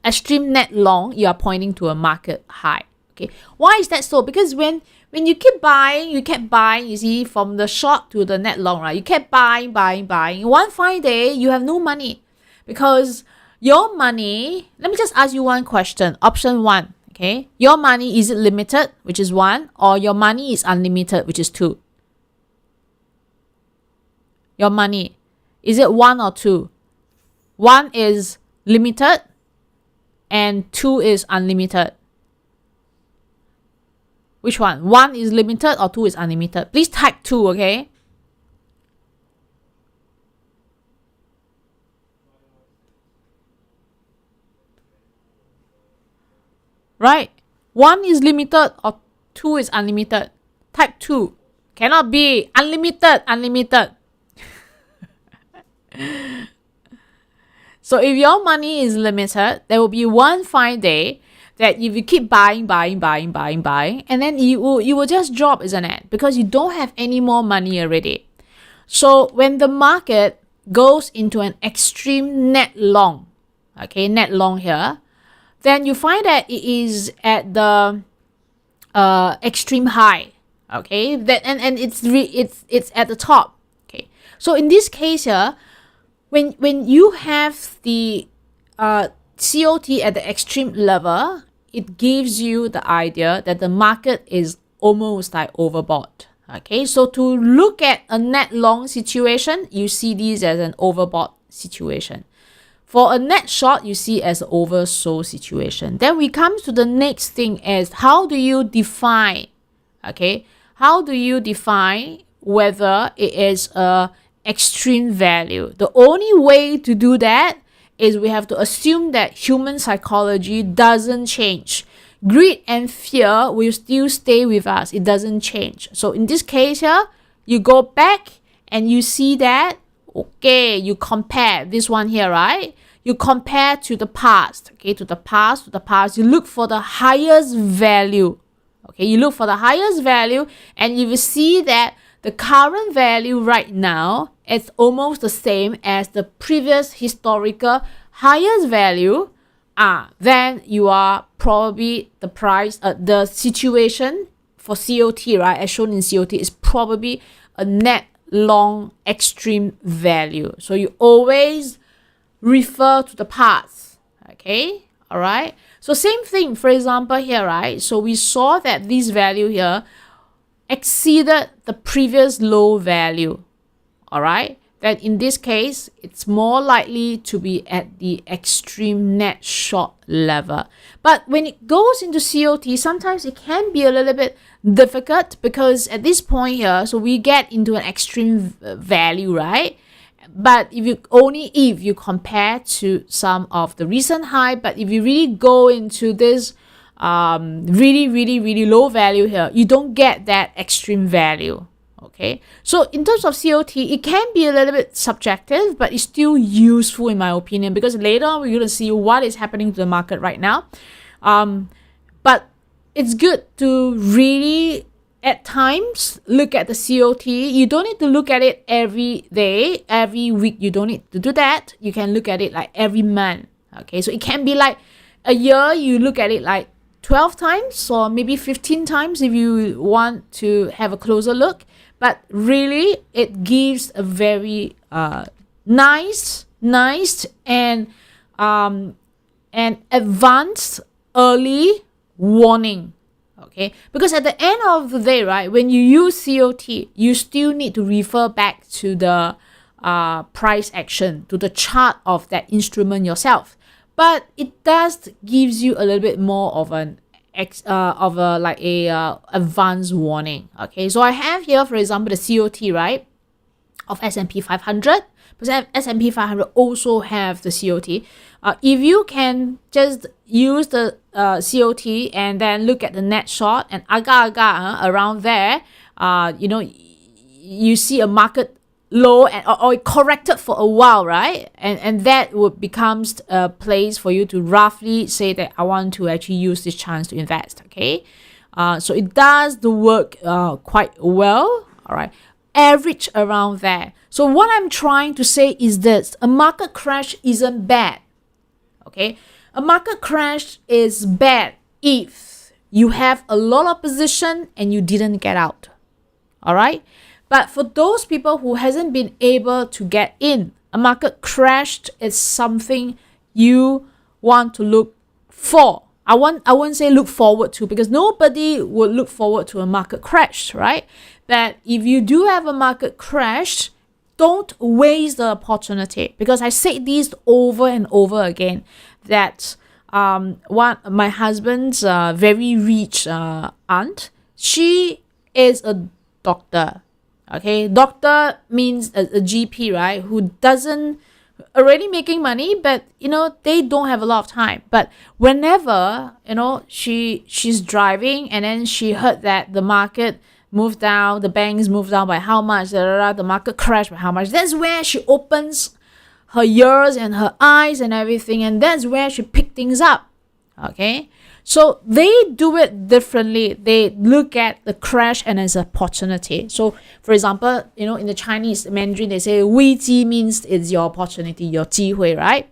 extreme net long, you are pointing to a market high. Okay. Why is that so? Because when you keep buying, you see, from the short to the net long, right? You kept buying. One fine day, you have no money. Because your money, let me just ask you one question. Option 1, okay? Your money, is it limited, which is 1, or your money is unlimited, which is 2? Your money, is it 1 or 2? 1 is limited and 2 is unlimited. Which one? 1 is limited or 2 is unlimited? Please type 2, okay? Right? 1 is limited or 2 is unlimited? Type 2. Cannot be unlimited. So if your money is limited, there will be one fine day that if you keep buying, and then you will just drop, isn't it? Because you don't have any more money already. So when the market goes into an extreme net long, okay, net long here, then you find that it is at the extreme high, okay, that and it's at the top, okay. So in this case here, when you have the COT at the extreme level, it gives you the idea that the market is almost like overbought. Okay, so to look at a net long situation, you see this as an overbought situation. For a net short, you see as an oversold situation. Then we come to the next thing as how do you define, okay? How do you define whether it is a extreme value? The only way to do that is we have to assume that human psychology doesn't change. Greed and fear will still stay with us. It doesn't change. So in this case here, you go back and you see that, okay, you compare this one here, right? You compare to the past, okay, to the past. You look for the highest value, okay? You look for the highest value and you will see that the current value right now is almost the same as the previous historical highest value. Then you are probably the price, the situation for COT, right, as shown in COT, is probably a net long extreme value. So you always refer to the past, okay? All right. So same thing, for example, here, right? So we saw that this value here exceeded the previous low value, all right? Then in this case, it's more likely to be at the extreme net short level. But when it goes into COT, sometimes it can be a little bit difficult because at this point here, so we get into an extreme value, right? But if you compare to some of the recent high, but if you really go into this really, really, really low value here, you don't get that extreme value. Okay, so in terms of COT, it can be a little bit subjective, but it's still useful in my opinion, because later on we're going to see what is happening to the market right now. But it's good to really, at times, look at the COT. You don't need to look at it every day, every week. You don't need to do that. You can look at it like every month. Okay, so it can be like a year, you look at it like 12 times or maybe 15 times if you want to have a closer look. But really, it gives a very nice and advanced early warning. Okay, because at the end of the day, right, when you use COT, you still need to refer back to the price action, to the chart of that instrument yourself. But it does gives you a little bit more of an advanced warning. Okay, so I have here, for example, the COT, right, of S&P 500, because S&P 500 also have the COT. If you can just use the COT and then look at the net short and around there, you see a market low or it corrected for a while, right? And that would becomes a place for you to roughly say that I want to actually use this chance to invest. Okay, so it does the work quite well. All right, average around there. So what I'm trying to say is this: a market crash isn't bad. Okay, a market crash is bad if you have a lot of position and you didn't get out. All right. But for those people who hasn't been able to get in, a market crash is something you want to look for. I won't say look forward to, because nobody would look forward to a market crash, right? But if you do have a market crash, don't waste the opportunity, because I say this over and over again, that my husband's very rich aunt, she is a doctor. Okay, doctor means a GP, right, who doesn't already making money, but they don't have a lot of time. But whenever she's driving and then she heard that the market moved down, the banks moved down by how much, the market crashed by how much, that's where she opens her ears and her eyes and everything, and that's where she picked things up. Okay, so they do it differently. They look at the crash and as an opportunity. So for example, in the Chinese Mandarin, they say 危机 means it's your opportunity, your 机会, right?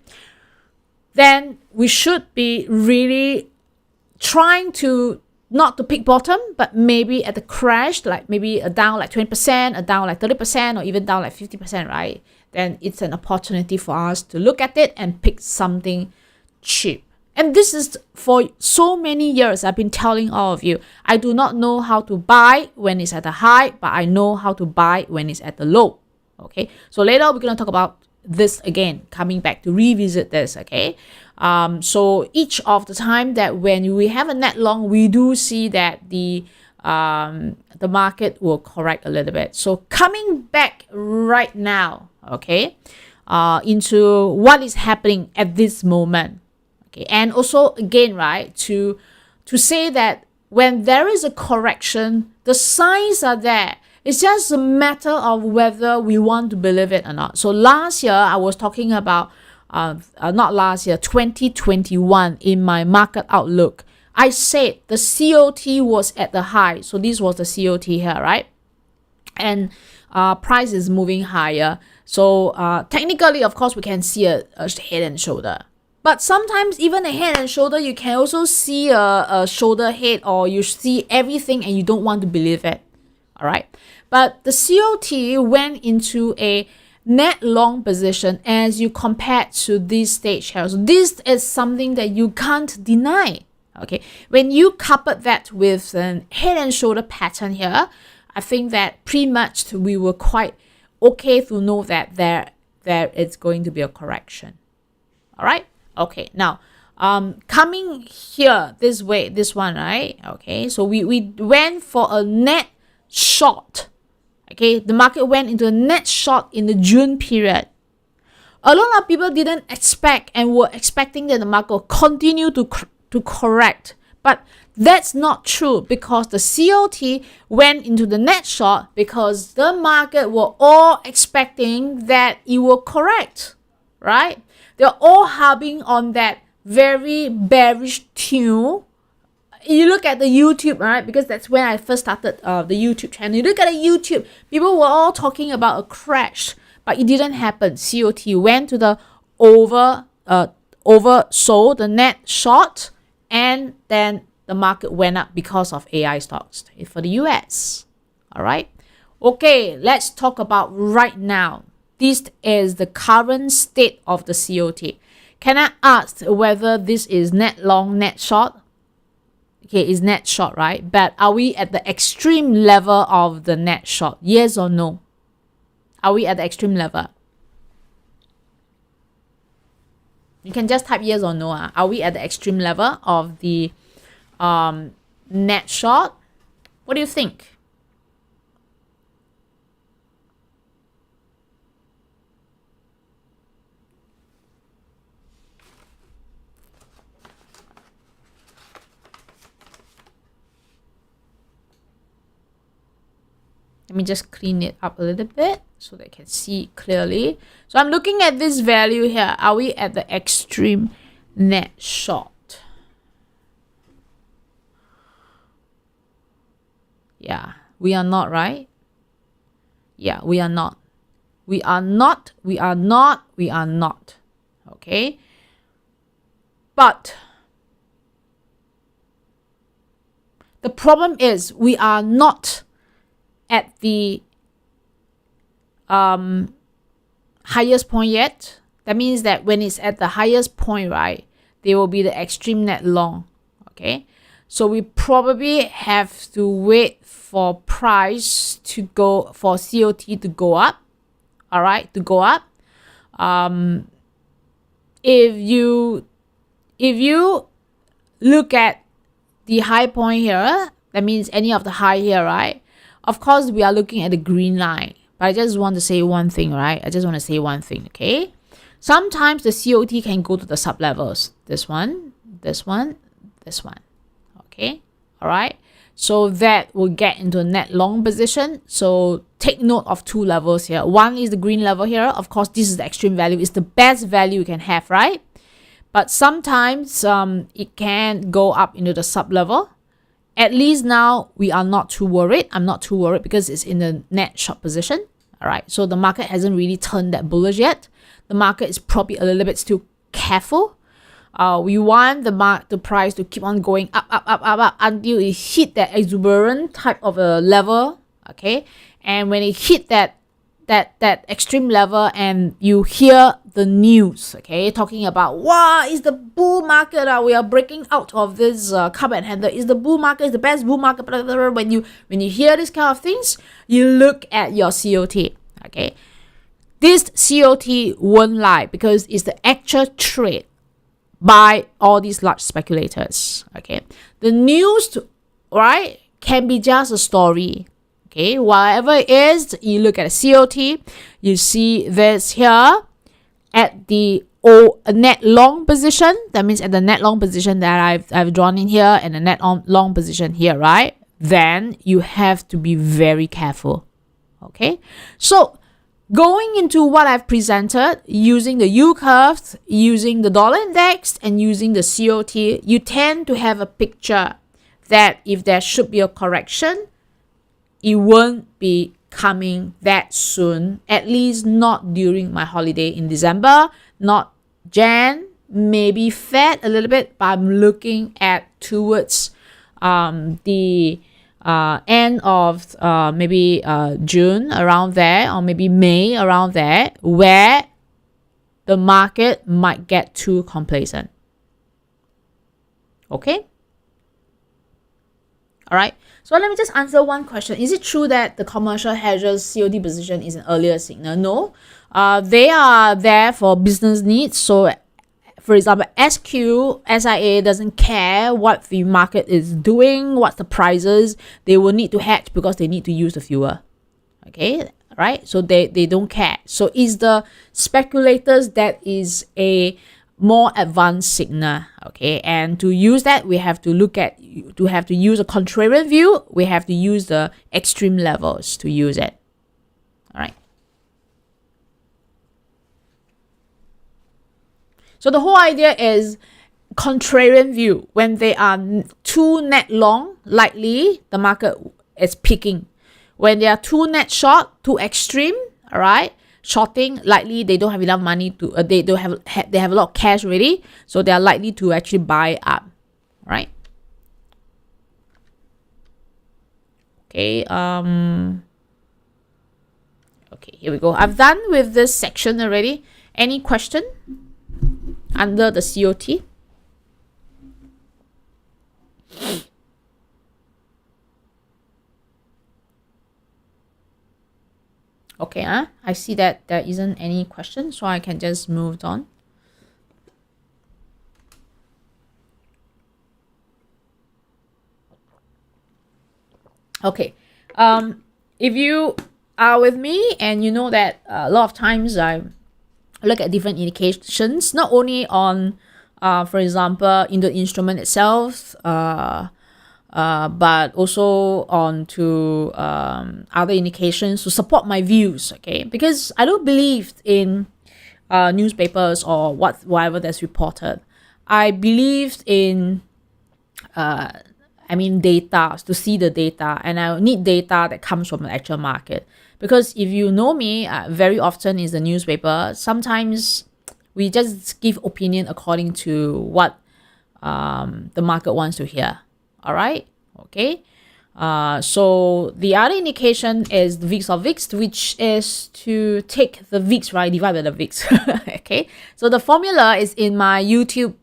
Then we should be really trying to not to pick bottom, but maybe at the crash, like maybe a down like 20%, a down like 30%, or even down like 50%, right? Then it's an opportunity for us to look at it and pick something cheap. And this is for so many years I've been telling all of you. I do not know how to buy when it's at the high, but I know how to buy when it's at the low. Okay, so later we're going to talk about this again, coming back to revisit this. Okay, so each of the time that when we have a net long, we do see that the market will correct a little bit. So coming back right now, okay, into what is happening at this moment. Okay, and also again, right, to say that when there is a correction, the signs are there. It's just a matter of whether we want to believe it or not. So last year, I was talking about, not last year, 2021 in my market outlook. I said the COT was at the high. So this was the COT here, right? And price is moving higher. So technically, of course, we can see a head and shoulder. But sometimes even a head and shoulder, you can also see a shoulder head, or you see everything and you don't want to believe it. All right. But the COT went into a net long position as you compare to this stage here. So this is something that you can't deny. Okay. When you couple that with an head and shoulder pattern here, I think that pretty much we were quite okay to know that there is going to be a correction. All right. Okay, now coming here this way, this one, right? Okay, so we went for a net short. Okay, the market went into a net short in the June period. A lot of people didn't expect and were expecting that the market will continue to correct, But that's not true, because the COT went into the net short because the market were all expecting that it will correct, right? They're all harping on that very bearish tune. You look at the YouTube, right? Because that's when I first started the YouTube channel. You look at the YouTube, people were all talking about a crash, but it didn't happen. COT went to the oversold, the net short, and then the market went up because of AI stocks for the US. All right. Okay, let's talk about right now. This is the current state of the COT. Can I ask whether this is net long, net short? Okay, it's net short, right? But are we at the extreme level of the net short? Yes or no? Are we at the extreme level? You can just type yes or no. Are we at the extreme level of the net short? What do you think? Let me just clean it up a little bit so they can see clearly. So I'm looking at this value here. Are we at the extreme net short? Yeah, we are not, right? Yeah, we are not. We are not. We are not. We are not. Okay. But the problem is we are not at the highest point yet. That means that when it's at the highest point, right, there will be the extreme net long. Okay, so we probably have to wait for price to go, for COT to go up. All right, to go up. If you look at the high point here, that means any of the high here, right? Of course, we are looking at the green line. But I just want to say one thing, right? I just want to say one thing, okay? Sometimes the COT can go to the sub-levels. This one, this one, this one. Okay? All right? So that will get into a net long position. So take note of two levels here. One is the green level here. Of course, this is the extreme value. It's the best value you can have, right? But sometimes it can go up into the sub-level. At least now we are not too worried. I'm not too worried because it's in the net short position. All right. So the market hasn't really turned that bullish yet. The market is probably a little bit still careful. We want the price to keep on going up until it hit that exuberant type of a level. Okay. And when it hit that extreme level and you hear the news, okay, talking about, wow, it's the bull market, we are breaking out of this cup and handle, it's the bull market, it's the best bull market, blah, blah, blah. When you hear this kind of things, you look at your COT, okay. This COT won't lie because it's the actual trade by all these large speculators, okay. The news, right, can be just a story. Okay, whatever it is, you look at the COT, you see this here at the net long position. That means at the net long position that I've drawn in here and the net long position here, right? Then you have to be very careful. Okay, so going into what I've presented using the U curves, using the dollar index, and using the COT, you tend to have a picture that if there should be a correction, it won't be coming that soon, at least not during my holiday in December, not Jan, maybe Fed a little bit, but I'm looking at towards the end of maybe June, around there, or maybe May, around there, where the market might get too complacent. Okay? All right. So let me just answer one question. Is it true that the commercial hedgers COD position is an earlier signal? No. They are there for business needs. So, for example, SQ, SIA doesn't care what the market is doing, what's the prices. They will need to hedge because they need to use the fuel. Okay, right? So they don't care. So it's the speculators that is a more advanced signal. Okay, and to use that, we have to use a contrarian view. We have to use the extreme levels to use it. All right. So the whole idea is contrarian view. When they are too net long, likely the market is peaking. When they are too net short, too extreme, all right, shorting, likely they don't have enough money to they have a lot of cash already, so they are likely to actually buy up, right? Okay, okay, here we go. I've done with this section already. Any question under the COT? Okay, I see that there isn't any question, so I can just move on. Okay, if you are with me and you know that a lot of times I look at different indications, not only on, for example, in the instrument itself, but also on to other indications to support my views, okay? Because I don't believe in newspapers or whatever that's reported. I believed in data, to see the data, and I need data that comes from the actual market. Because if you know me, very often is the newspaper, sometimes we just give opinion according to what the market wants to hear. All right, okay. So the other indication is the VIX of VIX, which is to take the VIX, right, divide by the VIX. Okay, so the formula is in my YouTube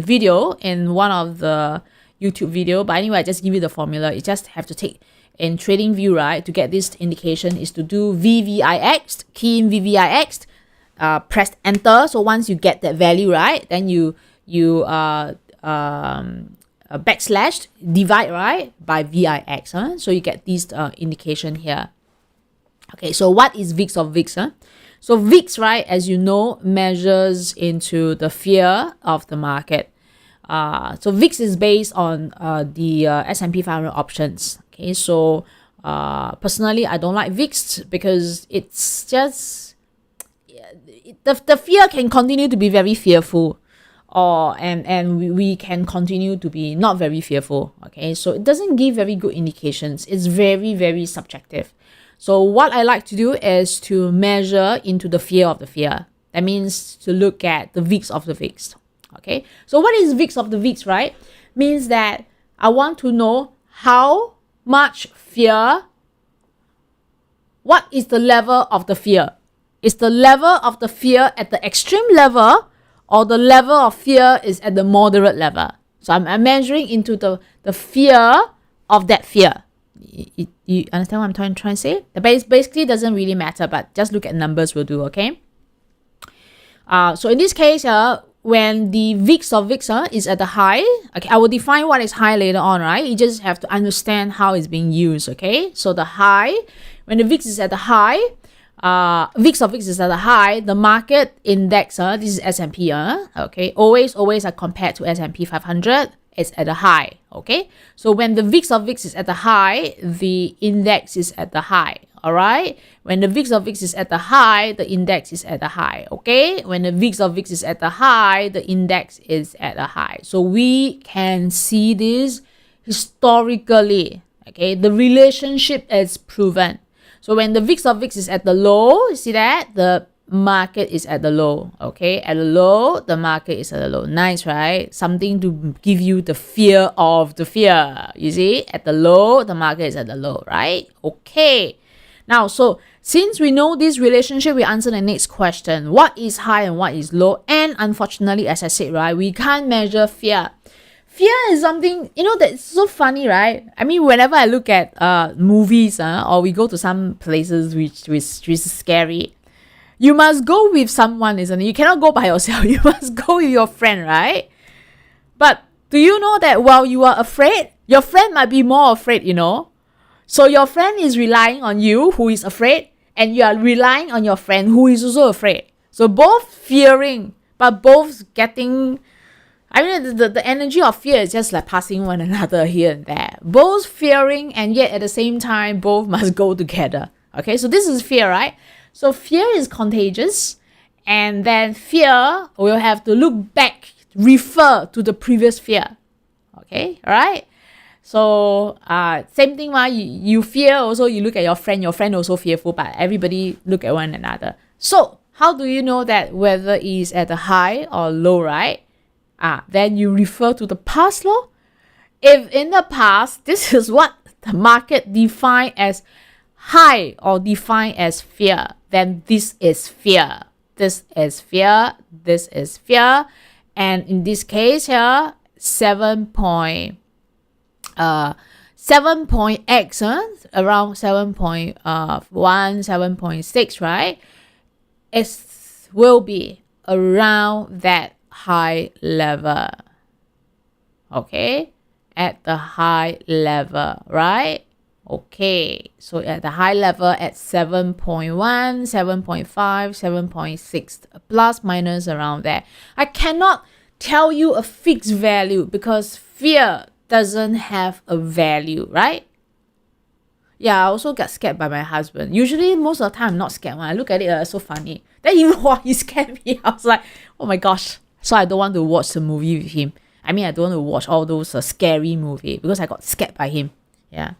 video, in one of the YouTube video, but anyway, I just give you the formula. You just have to take in trading view, right, to get this indication is to do VVIX, key in VVIX, press enter. So once you get that value, right, then you backslash divide, right, by VIX, so you get this indication here. Okay, so what is VIX of VIX? So VIX, right, as you know, measures into the fear of the market. So VIX is based on the S&P 500 options. Okay, so personally, I don't like VIX because it's just the fear can continue to be very fearful, and we can continue to be not very fearful. Okay, so it doesn't give very good indications. It's very, very subjective. So what I like to do is to measure into the fear of the fear. That means to look at the VIX of the VIX. Okay, so what is VIX of the VIX, right? Means that I want to know how much fear, what is the level of the fear? Is the level of the fear at the extreme level, or the level of fear is at the moderate level? So I'm measuring into the fear of that fear. You understand what I'm trying to say? The base basically doesn't really matter, but just look at numbers will do, okay? So in this case, when the VIX of VIX is at the high, okay, I will define what is high later on, right? You just have to understand how it's being used, okay? So the high, when the VIX is at the high, VIX of VIX is at the high, the market index, this is S&P, okay? Always I compare to S&P 500, it's at the high, okay? So when the VIX of VIX is at the high, the index is at the high, all right? When the VIX of VIX is at the high, the index is at the high, okay? When the VIX of VIX is at the high, the index is at the high. So we can see this historically, okay? The relationship is proven. So when the VIX of VIX is at the low, you see that? The market is at the low, okay? At the low, the market is at the low. Nice, right? Something to give you the fear of the fear. You see? At the low, the market is at the low, right? Okay. Now, so since we know this relationship, we answer the next question. What is high and what is low? And unfortunately, as I said, right, we can't measure fear. Fear is something, that's so funny, right? I mean, whenever I look at movies, or we go to some places which is scary, you must go with someone, isn't it? You cannot go by yourself. You must go with your friend, right? But do you know that while you are afraid, your friend might be more afraid, So your friend is relying on you, who is afraid, and you are relying on your friend, who is also afraid. So both fearing, but both getting, I mean, the energy of fear is just like passing one another here and there. Both fearing and yet at the same time, both must go together. Okay, so this is fear, right? So fear is contagious, and then fear will have to look back, refer to the previous fear. Okay, all right? So same thing, you fear also, you look at your friend also fearful, but everybody look at one another. So how do you know that whether it is at a high or low, right? Then you refer to the past law. If in the past, this is what the market define as high or define as fear, then this is fear. This is fear. This is fear. And in this case here, 7.x, around 7.1, 7.6, right? It will be around that high level. Okay, at the high level, right? Okay, so at the high level at 7.1, 7.5, 7.6, plus minus around there. I cannot tell you a fixed value because fear doesn't have a value, right? Yeah, I also got scared by my husband. Usually, most of the time, I'm not scared. When I look at it, so funny. Then he scared me. I was like, oh my gosh. So I don't want to watch the movie with him. I mean, I don't want to watch all those scary movies because I got scared by him. Yeah.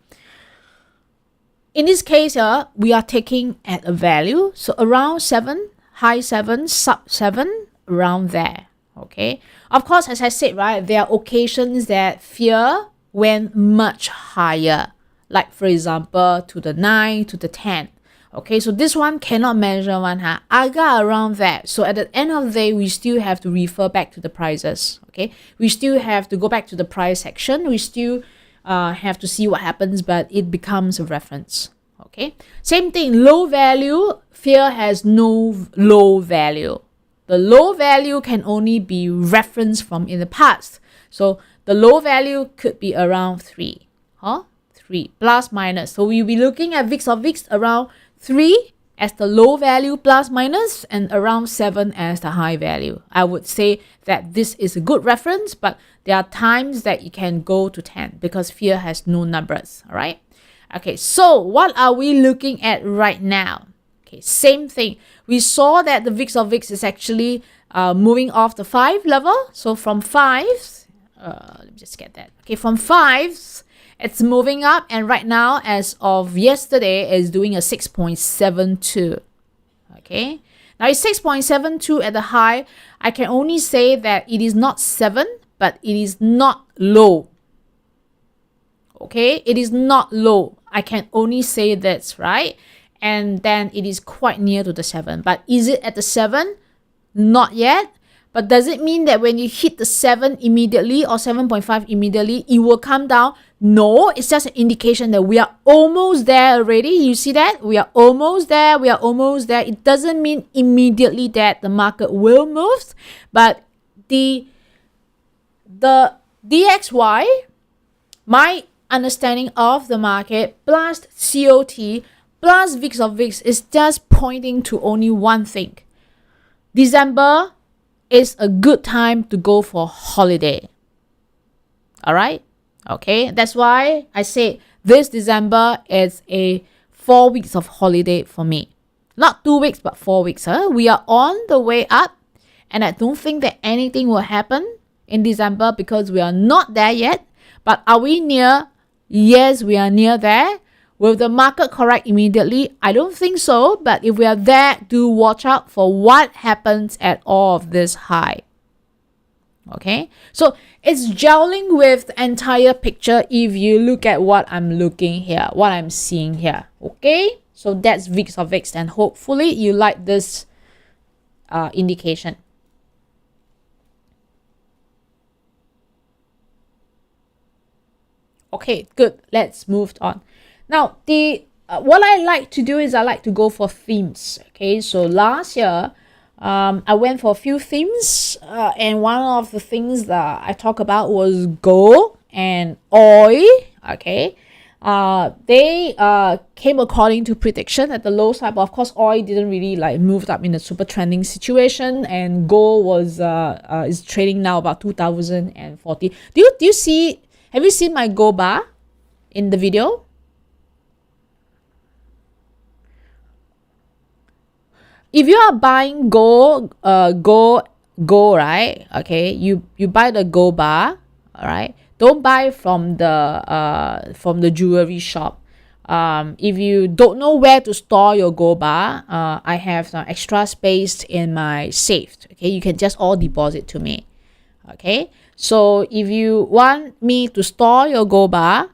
In this case, we are taking at a value. So around 7, high 7, sub 7, around there. Okay. Of course, as I said, right, there are occasions that fear went much higher. Like, for example, to the 9, to the 10. Okay, so this one cannot measure one. I got around that. So at the end of the day, we still have to refer back to the prices. Okay, we still have to go back to the price section. We still have to see what happens, but it becomes a reference. Okay, same thing, low value, fear has no low value. The low value can only be referenced from in the past. So the low value could be around 3. 3 plus minus. So we'll be looking at VIX of VIX around 3 as the low value plus minus and around 7 as the high value. I would say that this is a good reference, but there are times that you can go to 10 because fear has no numbers. All right. Okay, so what are we looking at right now? Okay, same thing. We saw that the VIX of VIX is actually moving off the 5 level. So from 5, let me just get that. Okay, from 5, it's moving up, and right now, as of yesterday, is doing a 6.72. Okay, now it's 6.72 at the high. I can only say that it is not 7, but it is not low. Okay, it is not low. I can only say that's right. And then it is quite near to the 7. But is it at the 7? Not yet. But does it mean that when you hit the 7 immediately or 7.5 immediately, it will come down? No, it's just an indication that we are almost there already. You see that? We are almost there. We are almost there. It doesn't mean immediately that the market will move. But the DXY, my understanding of the market, plus COT, plus VIX of VIX is just pointing to only one thing. December is a good time to go for holiday. All right? Okay, that's why I say this December is a 4 weeks of holiday for me. Not 2 weeks, but 4 weeks. We are on the way up, and I don't think that anything will happen in December because we are not there yet. But are we near? Yes, we are near there. Will the market correct immediately? I don't think so. But if we are there, do watch out for what happens at all of this high. Okay, so it's gelling with the entire picture if you look at what I'm looking here, what I'm seeing here. Okay, so that's VIX of VIX, and hopefully you like this indication. Okay, good. Let's move on. Now, what I like to do is I like to go for themes. Okay, so last year, I went for a few themes, and one of the things that I talk about was gold and oil. Okay, They came according to prediction at the low side, but of course oil didn't really like moved up in a super trending situation, and gold was is trading now about 2040. Do you see, have you seen my gold bar in the video? If you are buying gold, right? Okay, you buy the gold bar, all right. Don't buy from the jewelry shop. If you don't know where to store your gold bar, I have extra space in my safe. Okay, you can just all deposit to me. Okay, so if you want me to store your gold bar,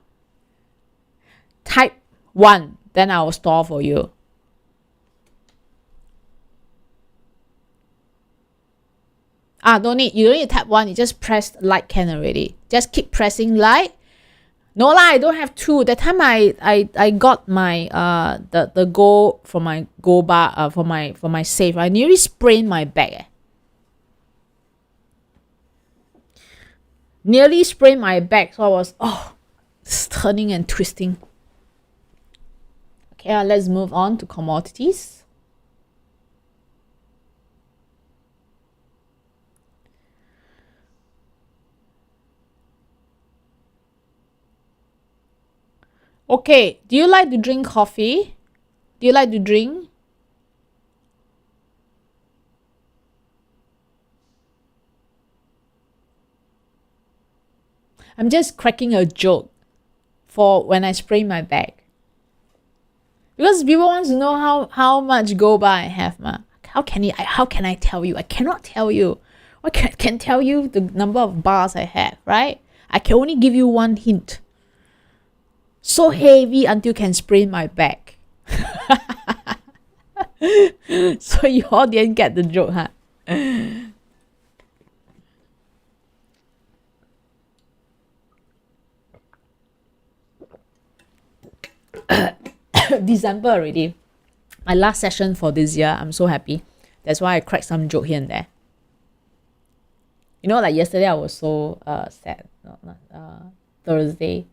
type 1, then I will store for you. Don't need, you don't need to tap 1, you just press like can already. Just keep pressing like. No lah, I don't have 2. That time I got my the gold from my gold bar for my safe. I nearly sprained my back. Nearly sprained my back, so I was turning and twisting. Okay, let's move on to commodities. Okay, do you like to drink coffee? Do you like to drink? I'm just cracking a joke for when I sprain my back. Because people want to know how much gold bar I have, ma. How can I tell you? I cannot tell you. I can tell you the number of bars I have, right? I can only give you one hint. So heavy until can sprain my back. So you all didn't get the joke, huh? December already. My last session for this year. I'm so happy. That's why I cracked some joke here and there. You know, like yesterday I was so sad. Thursday.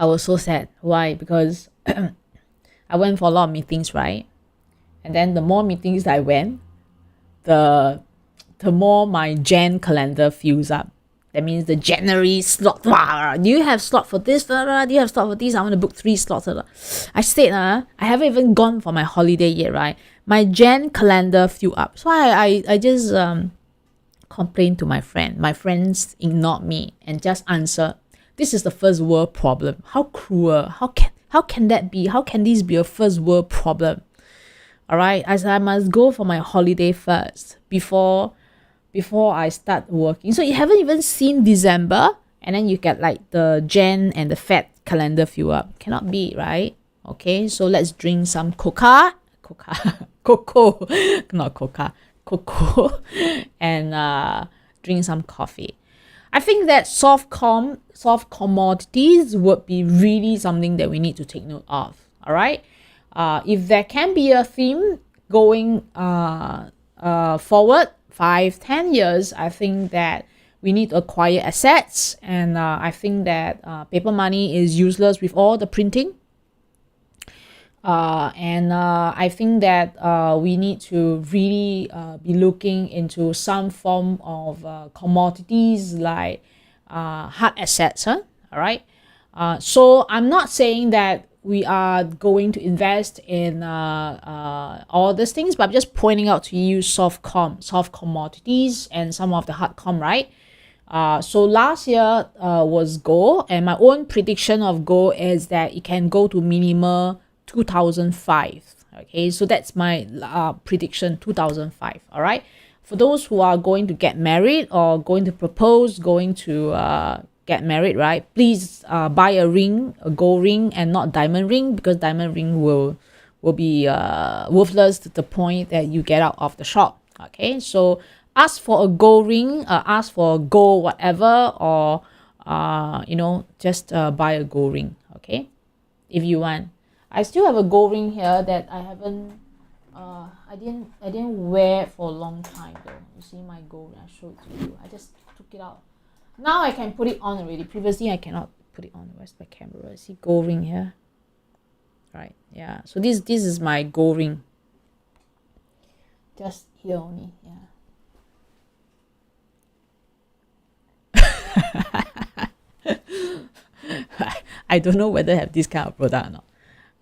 I was so sad. Why? Because I went for a lot of meetings, right? And then the more meetings I went, the more my Jan calendar fills up. That means the January slot. Do you have slot for this? Do you have slot for this? I want to book 3 slots. I said, I haven't even gone for my holiday yet, right? My Jan calendar filled up. So I just complained to my friend. My friends ignored me and just answered, this is the first world problem. How cruel. How can that be? How can this be a first world problem? All right, as I must go for my holiday first before I start working. So you haven't even seen December, and then you get like the Jan and the Feb calendar fill up. Cannot be, right? Okay, so let's drink some cocoa, not cocoa, and drink some coffee. I think that soft commodities would be really something that we need to take note of. All right. If there can be a theme going forward 5-10 years, I think that we need to acquire assets, and I think that paper money is useless with all the printing. And I think that we need to really be looking into some form of commodities like hard assets. All right. So I'm not saying that we are going to invest in all these things, but I'm just pointing out to you soft commodities and some of the hard right? So last year was gold, and my own prediction of gold is that it can go to minimal 2005. Okay, so that's my prediction, 2005. All right, for those who are going to get married or going to propose, going to get married, right? Please buy a ring, a gold ring, and not diamond ring, because diamond ring will be worthless to the point that you get out of the shop. Okay, so ask for a gold ring, ask for a gold whatever, or just buy a gold ring. Okay, if you want. I still have a gold ring here that I haven't I didn't wear for a long time though. You see my gold, I showed it to you. I just took it out. Now I can put it on already. Previously I cannot put it on. Where's my camera? Is it gold ring here? Right, yeah. So this is my gold ring. Just here only, yeah. I don't know whether I have this kind of product or not.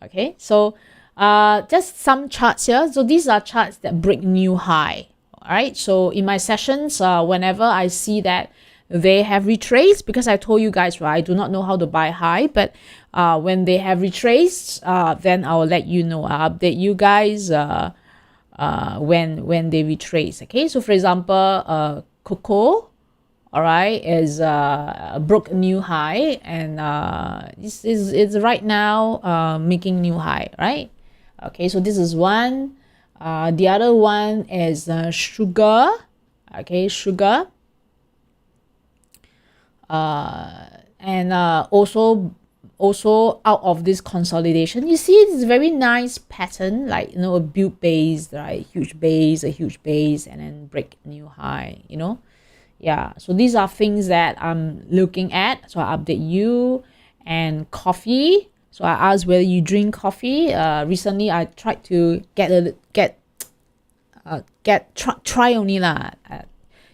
Okay, so just some charts here. So these are charts that break new high. All right, so in my sessions, whenever I see that they have retraced, because I told you guys, right, I do not know how to buy high, but when they have retraced, then I'll let you know. I'll update you guys when they retrace. Okay, so for example, cocoa, all right, is broke a new high, and this is right now making new high, right? Okay, so this is one. The other one is sugar. Okay, sugar. And also out of this consolidation, you see it's a very nice pattern, like, you know, a build base, right? Huge base, a huge base, and then break new high, you know. Yeah, so these are things that I'm looking at. So I update you. And coffee, so I asked whether you drink coffee. Recently I tried to try only lah.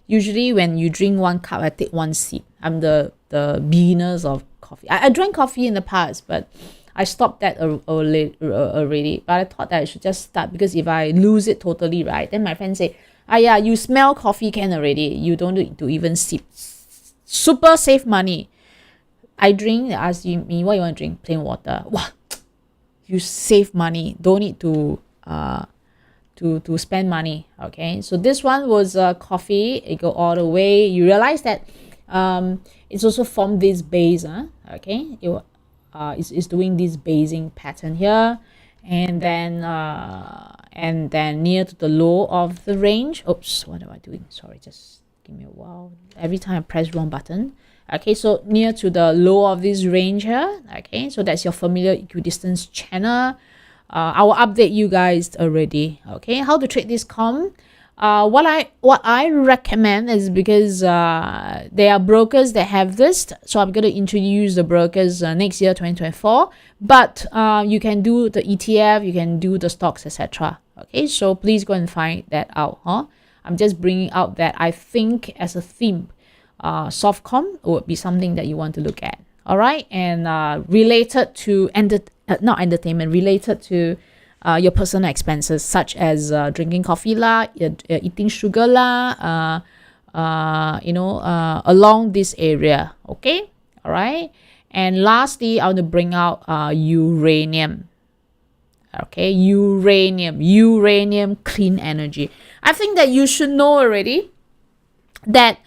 Usually when you drink one cup, I take one sip. I'm the beginners of coffee. I drank coffee in the past, but I stopped that already. But I thought that I should just start, because if I lose it totally, right, then my friend say, yeah, you smell coffee can already. You don't need to even sip. Super save money. I drink, they ask me, what you want to drink? Plain water. Wow, you save money. Don't need to spend money. Okay, so this one was coffee. It go all the way. You realize that it's also formed this base. Okay, it's doing this basing pattern here, and then near to the low of the range. Oops, what am I doing? Sorry, just give me a while. Every time I press wrong button. Okay, so near to the low of this range here. Okay, so that's your familiar equidistance channel. I will update you guys already. Okay, how to trade this comp? What I recommend is, because there are brokers that have this, so I'm going to introduce the brokers next year, 2024. But you can do the ETF, you can do the stocks, etc. Okay, so please go and find that out. I'm just bringing out that I think as a theme, soft comp would be something that you want to look at. All right, and related to not entertainment, related to your personal expenses, such as drinking coffee lah, eating sugar lah, along this area. Okay, all right. And lastly, I want to bring out uranium. Okay, uranium clean energy. I think that you should know already that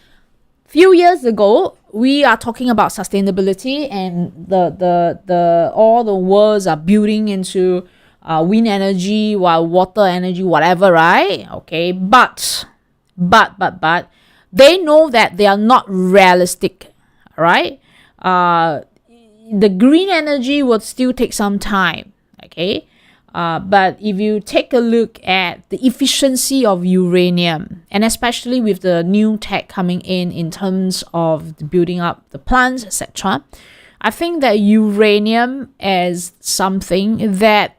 few years ago we are talking about sustainability, and the all the worlds are building into wind energy, while water energy, whatever, right? Okay, but they know that they are not realistic, right? The green energy will still take some time. Okay, but if you take a look at the efficiency of uranium, and especially with the new tech coming in terms of the building up the plants, etc., I think that uranium is something that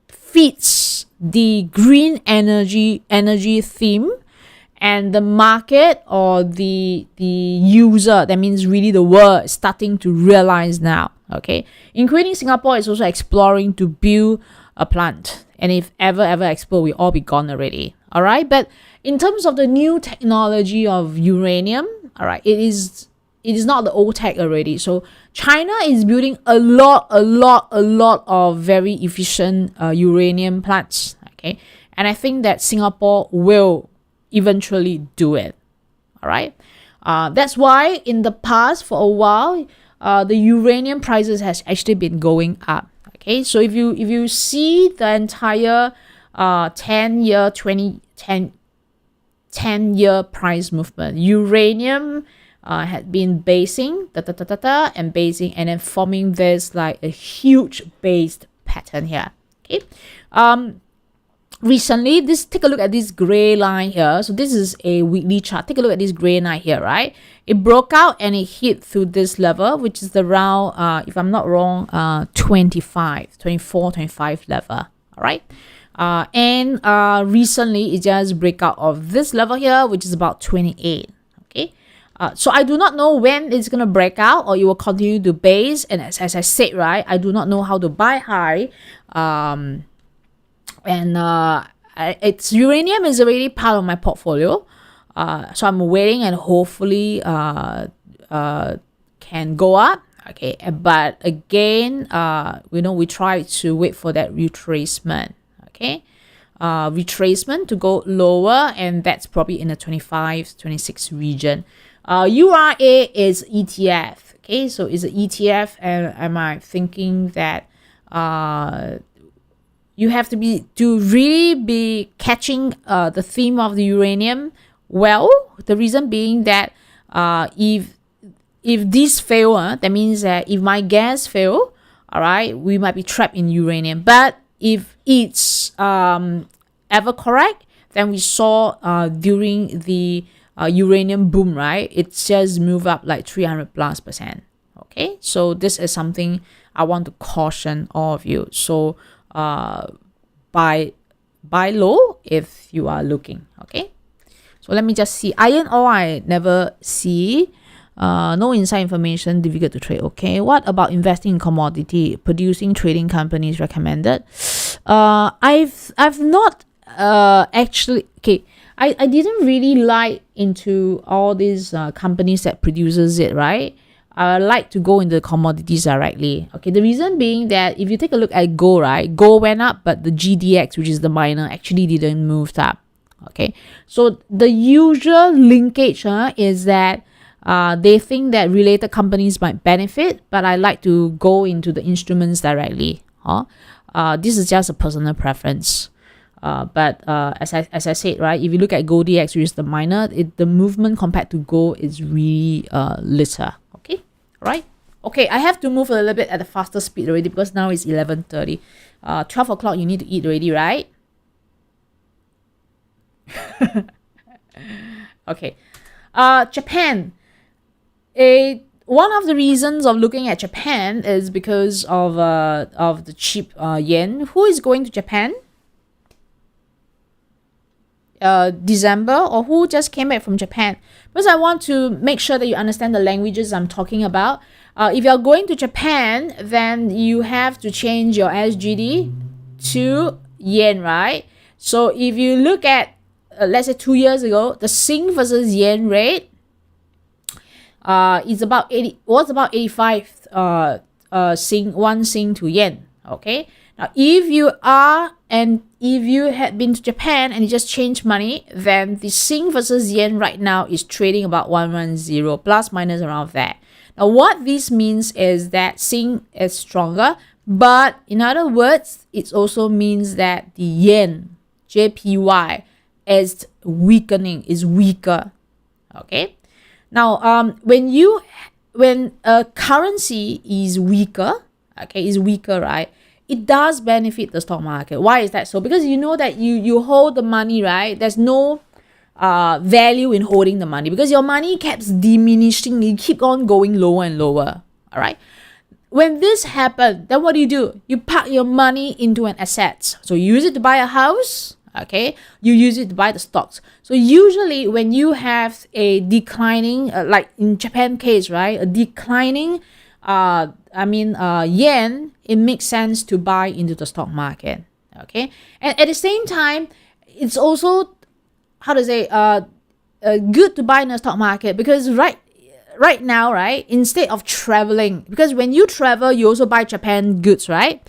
fits the green energy theme, and the market, or the user, that means really the world, is starting to realize now. Okay, including Singapore is also exploring to build a plant, and if ever explode, we all be gone already. All right, but in terms of the new technology of uranium, all right, it is not the old tech already. So China is building a lot of very efficient uranium plants. Okay, and I think that Singapore will eventually do it. All right, that's why in the past, for a while, the uranium prices has actually been going up. Okay, so if you see the entire 10-year price movement, uranium had been basing and basing, and then forming this like a huge based pattern here. Okay, recently, take a look at this gray line here. So this is a weekly chart. Take a look at this gray line here, right? It broke out and it hit through this level, which is around, if I'm not wrong, 24, 25 level. All right. And recently it just break out of this level here, which is about 28. Okay. So I do not know when it's going to break out or it will continue to base. And as I said, right, I do not know how to buy high. It's uranium is already part of my portfolio. So I'm waiting and hopefully can go up. Okay. But again, we try to wait for that retracement. Okay. Retracement to go lower, and that's probably in the 25, 26 region. URA is ETF. Okay, so it's an ETF, and am I thinking that you have to really be catching the theme of the uranium? Well, the reason being that if this fail, that means that if my gas fail, all right, we might be trapped in uranium. But if it's ever correct, then we saw during the uranium boom, right? It's just moved up like 300+%. Okay, so this is something I want to caution all of you. So buy low if you are looking. Okay, so let me just see. Iron ore I never see. No inside information, difficult to trade. Okay, what about investing in commodity producing trading companies recommended? I've not actually. Okay, I didn't really like into all these companies that produces it, right? I like to go into the commodities directly. Okay, the reason being that if you take a look at gold, right, gold went up, but the GDX, which is the miner, actually didn't move up. Okay, so the usual linkage is that they think that related companies might benefit, but I like to go into the instruments directly. This is just a personal preference. But as I said, right, if you look at GoldDX, which is the miner, the movement compared to gold is really little. Okay, right? Okay, I have to move a little bit at a faster speed already because now it's 11:30. 12 o'clock, you need to eat already, right? Okay. Japan. One of the reasons of looking at Japan is because of the cheap yen. Who is going to Japan? December, or who just came back from Japan? Because I want to make sure that you understand the languages I'm talking about. If you're going to Japan, then you have to change your SGD to yen, right? So if you look at let's say 2 years ago, the Sing versus yen rate is about 85 one Sing to yen. Okay, now if you had been to Japan and you just changed money, then the Sing versus yen right now is trading about 110 plus minus around that. Now what this means is that Sing is stronger, but in other words, it also means that the yen JPY is weaker. Okay, now when a currency is weaker, right, it does benefit the stock market. Why is that so? Because you know that you hold the money, right? There's no value in holding the money because your money keeps diminishing. You keep on going lower and lower. All right. When this happens, then what do? You park your money into an asset. So you use it to buy a house. Okay, you use it to buy the stocks. So usually when you have a declining, like in Japan case, right, a declining yen, it makes sense to buy into the stock market. Okay, and at the same time, it's also good to buy in the stock market because right now, right, instead of traveling, because when you travel, you also buy Japan goods, right?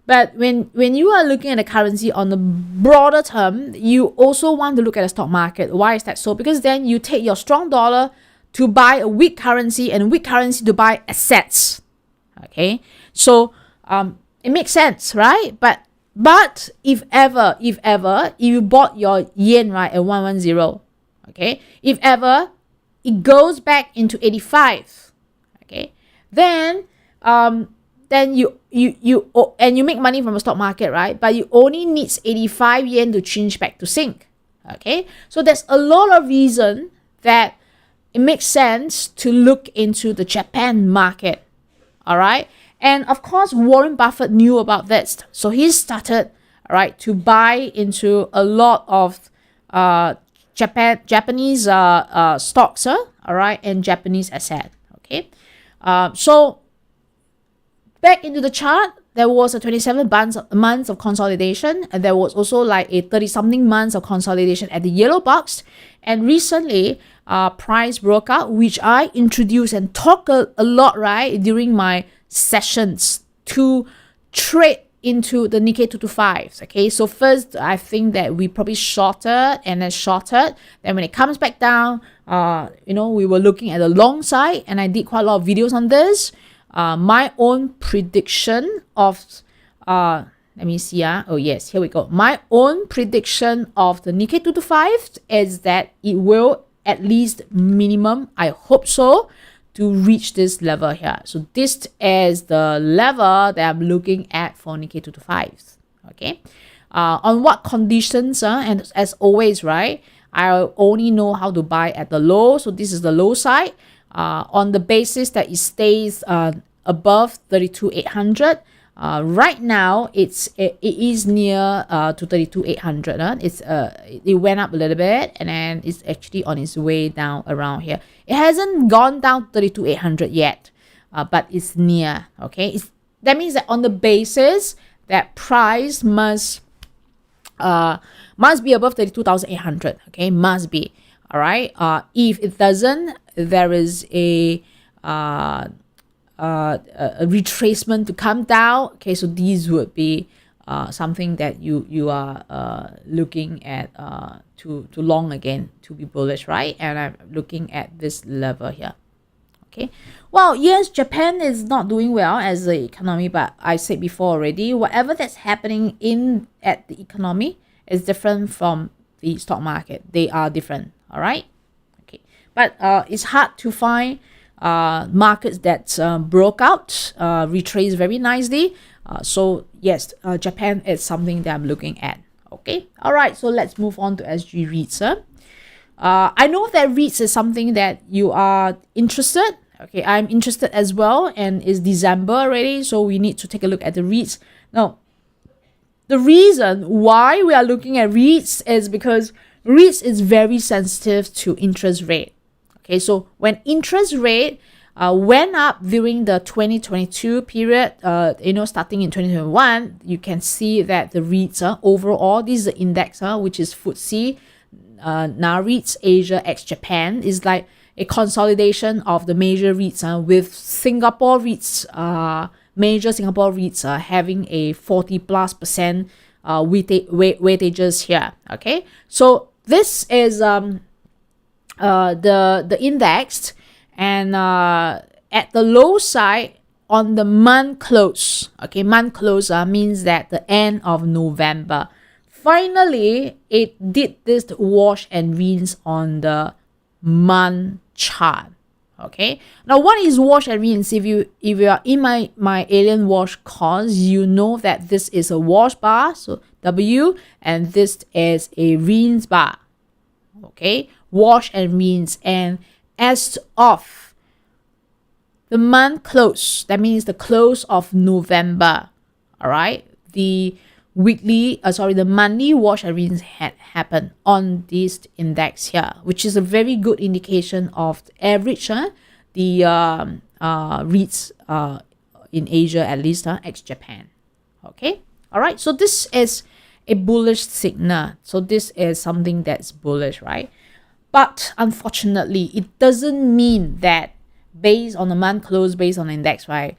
But when you are looking at the currency on the broader term, you also want to look at the stock market. Why is that so? Because then you take your strong dollar to buy a weak currency and weak currency to buy assets. Okay, so it makes sense, right? But if you bought your yen, right, at 110, okay, if ever it goes back into 85, okay, then then and you make money from the stock market, right? But you only needs 85 yen to change back to Sing. Okay, so there's a lot of reason that it makes sense to look into the Japan market. All right, and of course Warren Buffett knew about this, so he started, all right, to buy into a lot of Japanese stocks, all right, and Japanese asset. Okay, so back into the chart, there was a 27 months of consolidation, and there was also like a 30-something months of consolidation at the yellow box. And recently, price broke out, which I introduced and talk a lot, right, during my sessions to trade into the Nikkei 225. Okay, so first, I think that we probably shorted and then shorted. Then when it comes back down, we were looking at the long side, and I did quite a lot of videos on this. My own prediction of, let me see. Oh yes, here we go. My own prediction of the Nikkei 225 is that it will at least minimum, I hope so, to reach this level here. So this is the level that I'm looking at for Nikkei 225. Okay. On what conditions? And as always, right, I only know how to buy at the low. So this is the low side. On the basis that it stays above 32,800. Right now, it is near to 32,800. It went up a little bit, and then it's actually on its way down around here. It hasn't gone down to 32,800 yet, but it's near. Okay, that means that on the basis that price must be above 32,800. Okay, must be. All right. If it doesn't, there is a retracement to come down. Okay, so these would be something that you are looking at to long again, to be bullish, right? And I'm looking at this level here. Okay, well, yes, Japan is not doing well as the economy, but I said before already, whatever that's happening at the economy is different from the stock market. They are different. All right. Okay, but it's hard to find markets that broke out, retraced very nicely. So yes, Japan is something that I'm looking at. Okay, all right. So let's move on to SG REITs. I know that REITs is something that you are interested. Okay, I'm interested as well, and it's December already, so we need to take a look at the REITs. Now, the reason why we are looking at REITs is because REITs is very sensitive to interest rate. Okay, so when interest rate went up during the 2022 period, starting in 2021, you can see that the REITs overall, this is the index, which is FTSE, NAREITs Asia x Japan, is like a consolidation of the major REITs with Singapore REITs, major Singapore REITs having a 40+% weightages here. Okay, so this is the index, and at the low side on the month close. Okay, month close means that the end of November. Finally, it did this wash and rinse on the month chart. Okay, now what is wash and rinse? If you are in my alien wash course, you know that this is a wash bar, so W, and this is a rinse bar. Okay, wash and rinse, and as of the month close, that means the close of November. All right, the monthly wash and rinse had happened on this index here, which is a very good indication of the average, the REITs in Asia, at least, ex-Japan. Okay, all right, so this is a bullish signal. So this is something that's bullish, right? But unfortunately, it doesn't mean that based on the month close, based on the index, right,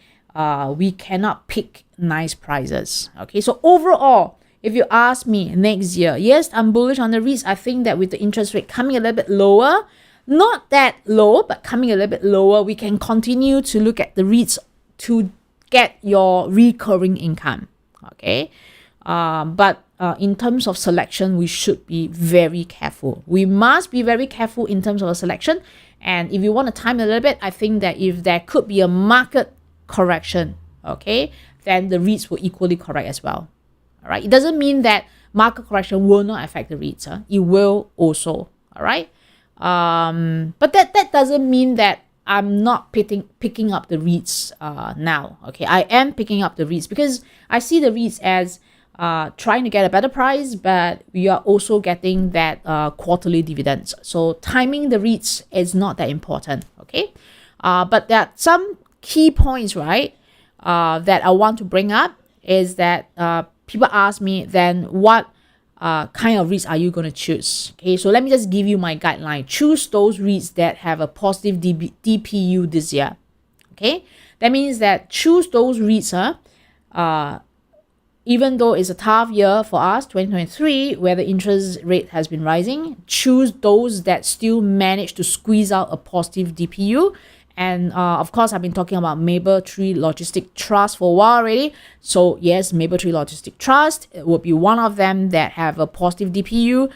we cannot pick nice prices. Okay, so overall, if you ask me next year, yes, I'm bullish on the REITs. I think that with the interest rate coming a little bit lower, not that low, but coming a little bit lower, we can continue to look at the REITs to get your recurring income. Okay, but in terms of selection, we should be very careful. We must be very careful in terms of a selection. And if you want to time a little bit, I think that if there could be a market correction, okay, then the REITs will equally correct as well. All right. It doesn't mean that market correction will not affect the REITs. It will also. All right. But that doesn't mean that I'm not picking up the REITs now. Okay, I am picking up the REITs because I see the REITs as trying to get a better price, but we are also getting that quarterly dividends. So timing the REITs is not that important. Okay, but there are some key points, right, that I want to bring up is that people ask me, then what kind of REITs are you going to choose? Okay, so let me just give you my guideline. Choose those REITs that have a positive DPU this year. Okay, that means that choose those REITs, even though it's a tough year for us, 2023, where the interest rate has been rising, choose those that still manage to squeeze out a positive DPU. And of course, I've been talking about Mapletree Logistic Trust for a while already. So yes, Mapletree Logistic Trust would be one of them that have a positive DPU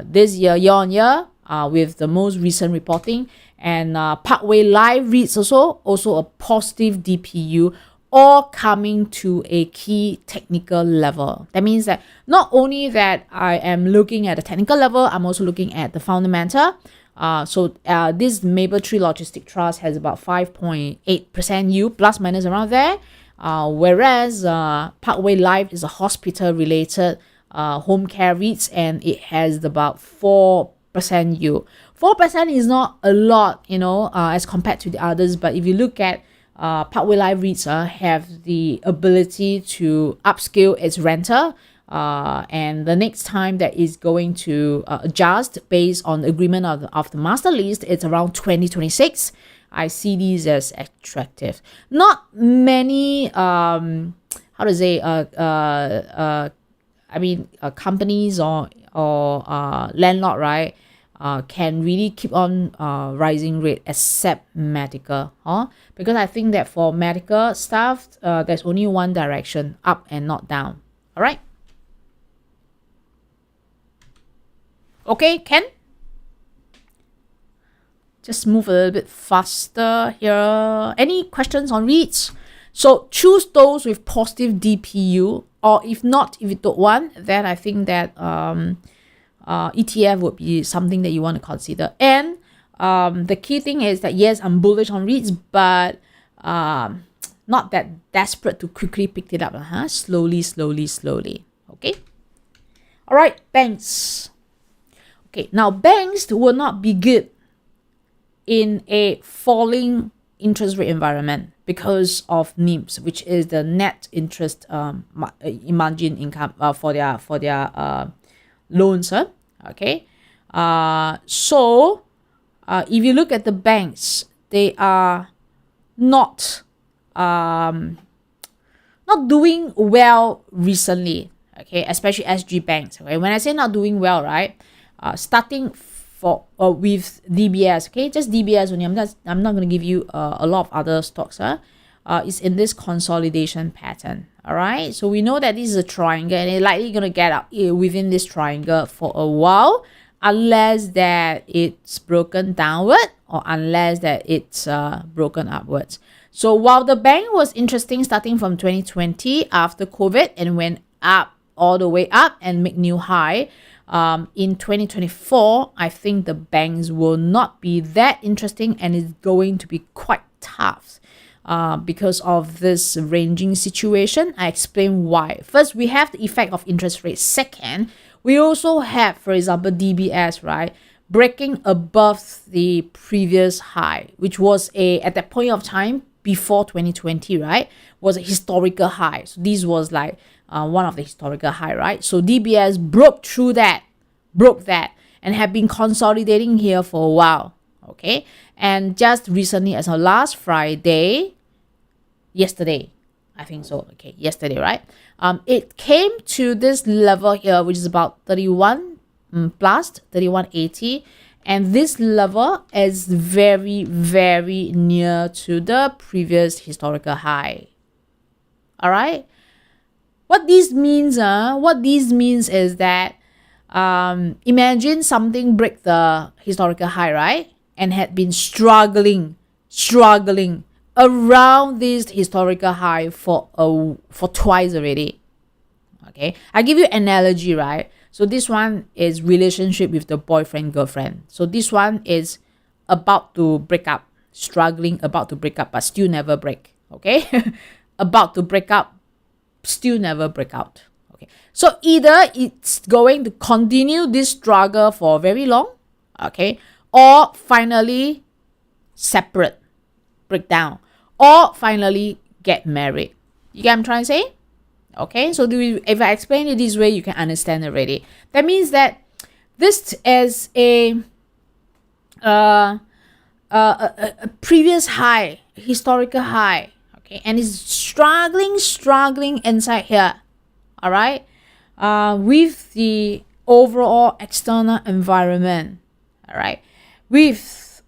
this year on year, with the most recent reporting. And Parkway Live REITs also a positive DPU, all coming to a key technical level. That means that not only that I am looking at the technical level, I'm also looking at the fundamental. So this Mapletree Logistic Trust has about 5.8% yield, plus minus around there. Whereas Parkway Life is a hospital-related home care REITs, and it has about 4% yield. 4% is not a lot, as compared to the others. But if you look at Parkway Life REITs, have the ability to upscale its renter. And the next time that is going to adjust based on the agreement of the master lease, it's around 2026. I see these as attractive. Not many, companies or landlord, right, can really keep on rising rate except medical, because I think that for medical stuff, there's only one direction, up and not down. All right. Okay, Ken? Just move a little bit faster here. Any questions on REITs? So choose those with positive DPU, or if you don't want, then I think that ETF would be something that you want to consider. And the key thing is that, yes, I'm bullish on REITs, but not that desperate to quickly pick it up. Slowly. Okay? All right, banks. Okay, now banks will not be good in a falling interest rate environment because of NIMs, which is the net interest margin income for their loans. Okay, so if you look at the banks, they are not doing well recently. Okay, especially SG banks. Okay, when I say not doing well, right? Starting with DBS, okay, just DBS only. I'm not going to give you a lot of other stocks. It's in this consolidation pattern. All right, so we know that this is a triangle, and it's likely going to get up within this triangle for a while, unless that it's broken downward or unless that it's broken upwards. So while the bank was interesting starting from 2020 after COVID and went up all the way up and make new high. In 2024, I think the banks will not be that interesting, and it's going to be quite tough because of this ranging situation. I explain why. First, we have the effect of interest rates. Second, we also have, for example, DBS, right, breaking above the previous high, which was at that point of time before 2020, right, was a historical high. So this was like one of the historical high, right? So DBS broke that, and have been consolidating here for a while. Okay, and just recently, as of last Friday, yesterday, I think so. Okay, yesterday, right? It came to this level here, which is about 31 plus 31.80, and this level is very, very near to the previous historical high. All right. What this means is that imagine something break the historical high, right, and had been struggling around this historical high for twice already. Okay, I give you analogy, right? So this one is relationship with the boyfriend girlfriend. So this one is about to break up, struggling about to break up, but still never break. Okay, about to break up, still never break out. Okay, so either it's going to continue this struggle for very long, okay, or finally separate, break down, or finally get married. You get what I'm trying to say? Okay, so if I explain it this way, you can understand already. That means that this is a previous high, historical high, okay, and it's struggling inside here, all right, with the overall external environment, all right, with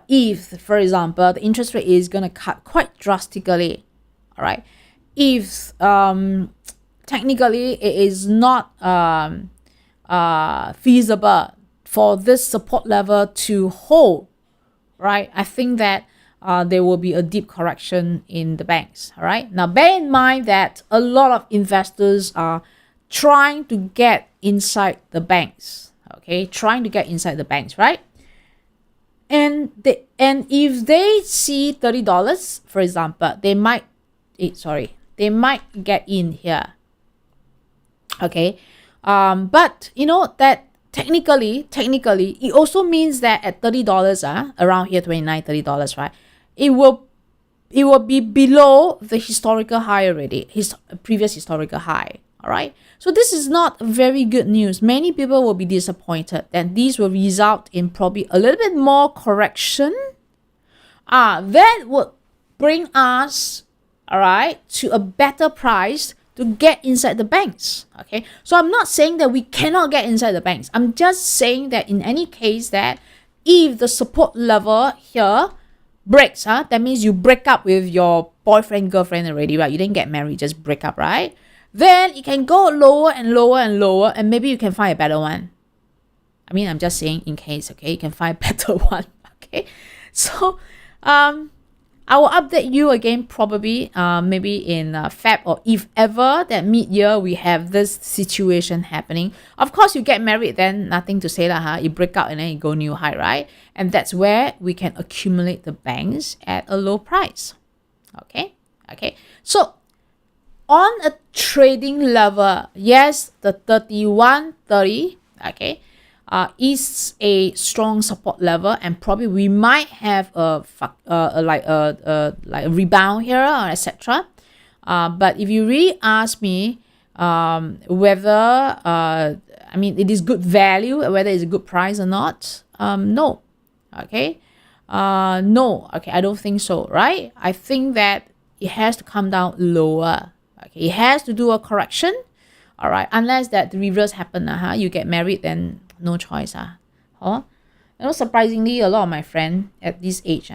if, for example, the interest rate is going to cut quite drastically, all right, if technically it is not feasible for this support level to hold, right, I think that there will be a deep correction in the banks. All right, now bear in mind that a lot of investors are trying to get inside the banks, okay, trying to get inside the banks, right? And if they see $30, for example, they might get in here, okay, but you know that technically it also means that at $30, around here, $29-30, right, it will be below the historical high already, previous historical high. All right, so this is not very good news. Many people will be disappointed that these will result in probably a little bit more correction. That would bring us, all right, to a better price to get inside the banks. Okay, so I'm not saying that we cannot get inside the banks. I'm just saying that in any case, that if the support level here breaks, that means you break up with your boyfriend girlfriend already, right? You didn't get married, just break up, right? Then it can go lower and lower and lower, and maybe you can find a better one. I mean, I'm just saying in case, okay, you can find a better one. Okay, so I will update you again probably maybe in Feb, or if ever that mid-year we have this situation happening. Of course, you get married, then nothing to say lah. You break out and then you go new high, right? And that's where we can accumulate the banks at a low price. Okay. So on a trading level, yes, the 31.30, okay, is a strong support level, and probably we might have a rebound here or etc. But if you really ask me whether I mean it is good value, whether it's a good price or not, no. Okay, no. Okay, I don't think so. Right? I think that it has to come down lower. Okay, it has to do a correction. All right, unless that the reverse happen, you get married, then no choice. You know, surprisingly, a lot of my friends at this age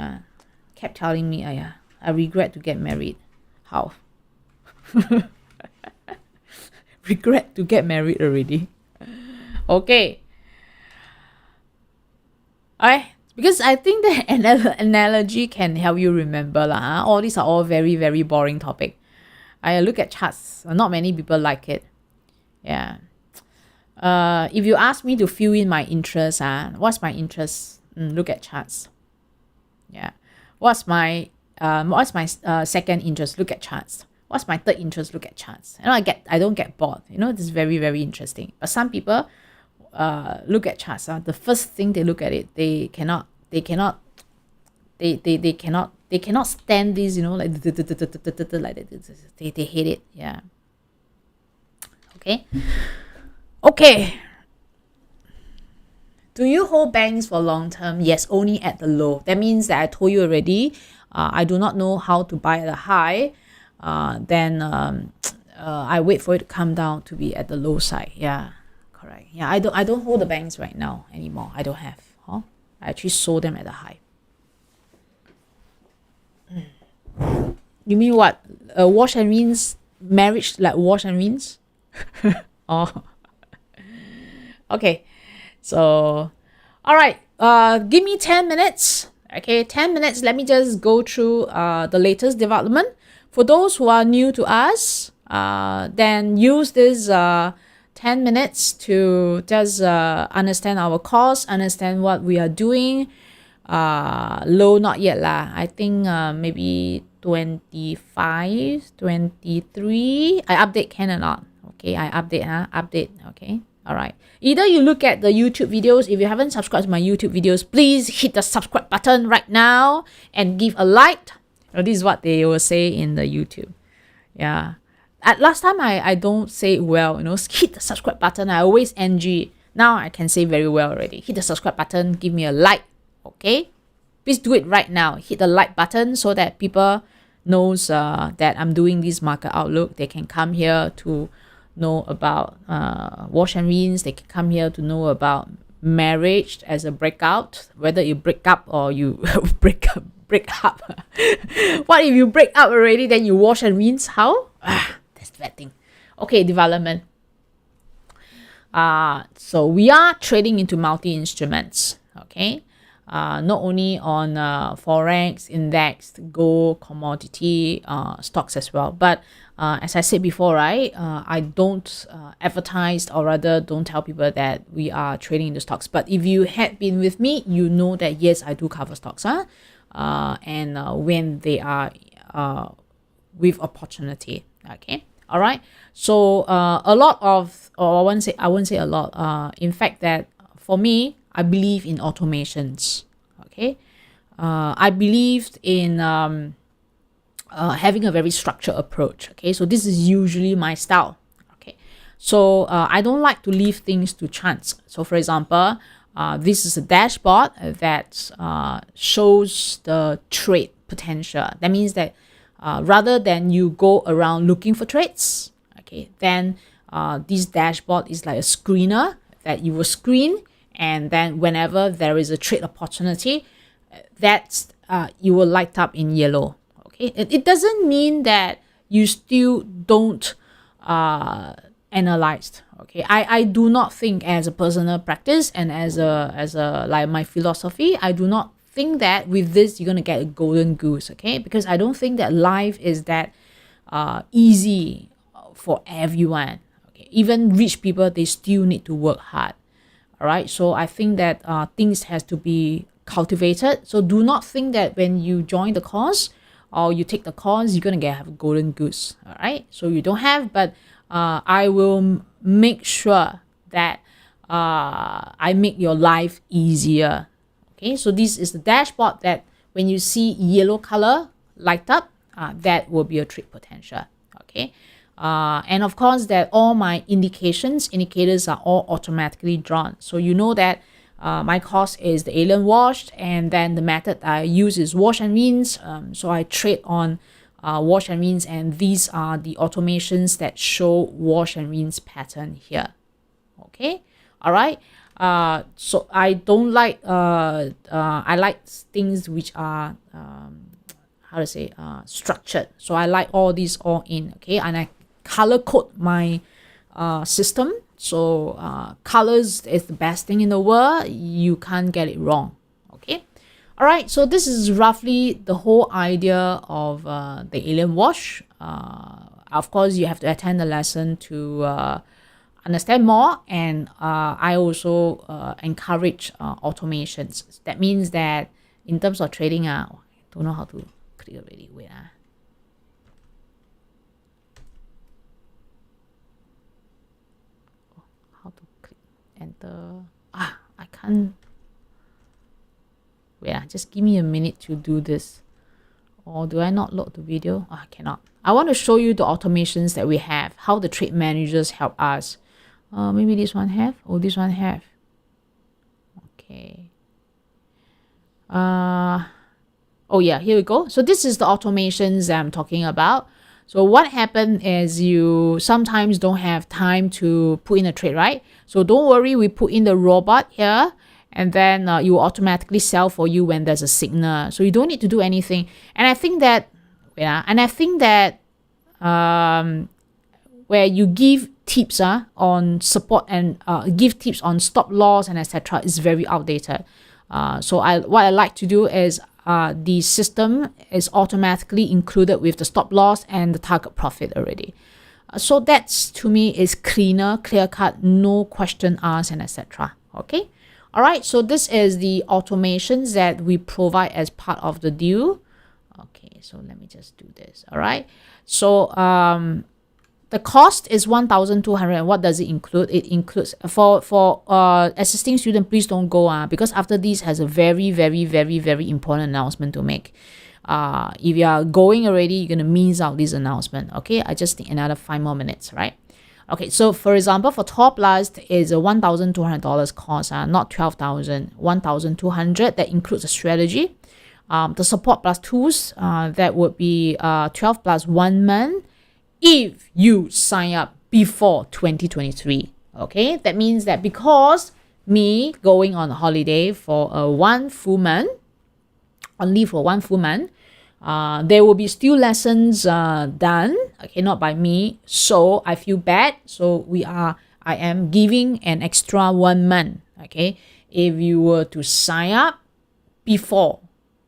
kept telling me, I regret to get married. How? Regret to get married already. Okay. Alright, because I think the analogy can help you remember lah. All these are all very, very boring topic. I look at charts. Not many people like it. Yeah. If you ask me to fill in my interest, what's my interest? Look at charts. Yeah. What's my second interest? Look at charts. What's my third interest? Look at charts. You know, I don't get bored. You know, this is very, very interesting. But some people look at charts. The first thing they look at it, they cannot stand this, you know, like like they hate it. Yeah. Okay. Do you hold banks for long term? Yes, only at the low. That means that I told you already, I do not know how to buy at a high. Then I wait for it to come down to be at the low side. Yeah, correct. Yeah, I don't hold the banks right now anymore. I don't have. I actually sold them at a high. You mean what? Wash and rinse marriage, like wash and rinse? Oh. Okay. So, all right. Give me 10 minutes. Okay, 10 minutes. Let me just go through the latest development. For those who are new to us, then use this 10 minutes to just understand our course, understand what we are doing. Low, not yet lah. I think maybe 25, 23. I update can or not? Okay, I update, update. Okay, all right. Either you look at the YouTube videos. If you haven't subscribed to my YouTube videos, please hit the subscribe button right now and give a like. This is what they will say in the YouTube. Yeah. At last time, I don't say it well, hit the subscribe button. I always NG. Now I can say very well already. Hit the subscribe button, give me a like, okay? Please do it right now. Hit the like button so that people knows that I'm doing this market outlook. They can come here to know about wash and rinse. They can come here to know about marriage as a breakout, whether you break up or you break up. What if you break up already, then you wash and rinse? How? That's the bad thing. Okay, development. So we are trading into multi-instruments. Okay, not only on forex, index, gold, commodity, stocks as well. But as I said before, right, I don't advertise, or rather don't tell people that we are trading in the stocks. But if you had been with me, you know that yes, I do cover stocks, and when they are with opportunity. Okay, all right. So a lot of, or I wouldn't say a lot. In fact, that for me, I believe in automations. Okay, I believed in having a very structured approach. Okay, so this is usually my style. Okay, so I don't like to leave things to chance. So for example, this is a dashboard that shows the trade potential. That means that rather than you go around looking for trades, okay, then this dashboard is like a screener that you will screen, and then whenever there is a trade opportunity, that's you will light up in yellow. Okay, it doesn't mean that you still don't analyze. Okay, I do not think, as a personal practice and as a like my philosophy, I do not think that with this you're gonna get a golden goose. Okay, because I don't think that life is that easy for everyone. Okay, even rich people, they still need to work hard. All right, so I think that things has to be cultivated. So do not think that when you join the course or you take the course, you're gonna have a golden goose. All right, so you don't have, but I will make sure that I make your life easier. Okay, so this is the dashboard that when you see yellow color light up, that will be a trade potential. Okay, and of course that all my indicators are all automatically drawn. So you know that my course is the alien wash, and then the method I use is wash and rinse. So I trade on wash and rinse, and these are the automations that show wash and rinse pattern here. Okay, all right. So I don't like I like things which are how to say structured. So I like all these all in. Okay, and I color code my system. So colors is the best thing in the world. You can't get it wrong. Okay, all right. So this is roughly the whole idea of the alien wash. Of course, you have to attend the lesson to understand more, and I also encourage automations. That means that in terms of trading, I don't know how to click already. Wait, how to click enter? I can't. Wait, just give me a minute to do this. Or do I not load the video? I cannot. I want to show you the automations that we have, how the trade managers help us. Maybe this one have. Oh, this one have. Okay. Oh yeah, here we go. So this is the automations I'm talking about. So what happened is you sometimes don't have time to put in a trade, right? So don't worry, we put in the robot here, and then you will automatically sell for you when there's a signal. So you don't need to do anything. And I think that, where you give tips on support and give tips on stop loss and etc. is very outdated. So what I like to do is the system is automatically included with the stop loss and the target profit already. So that's, to me, is cleaner, clear cut, no question asked, and etc. Okay. All right. So this is the automations that we provide as part of the deal. Okay. So let me just do this. All right. So the cost is 1,200. And what does it include? It includes for assisting student. Please don't go because after this has a very, very, very, very important announcement to make. If you are going already, you're gonna miss out this announcement. Okay, I just need another 5 more minutes, right? Okay, so for example, for Top Last is a $1,200 cost, not 12,000, 1,200. That includes a strategy. The support plus tools, that would be 12 plus 1 month if you sign up before 2023. Okay, that means that because me going on holiday for one full month, on leave for 1 full month, there will be still lessons done, okay, not by me, so I feel bad. So I am giving an extra 1 month, okay, if you were to sign up before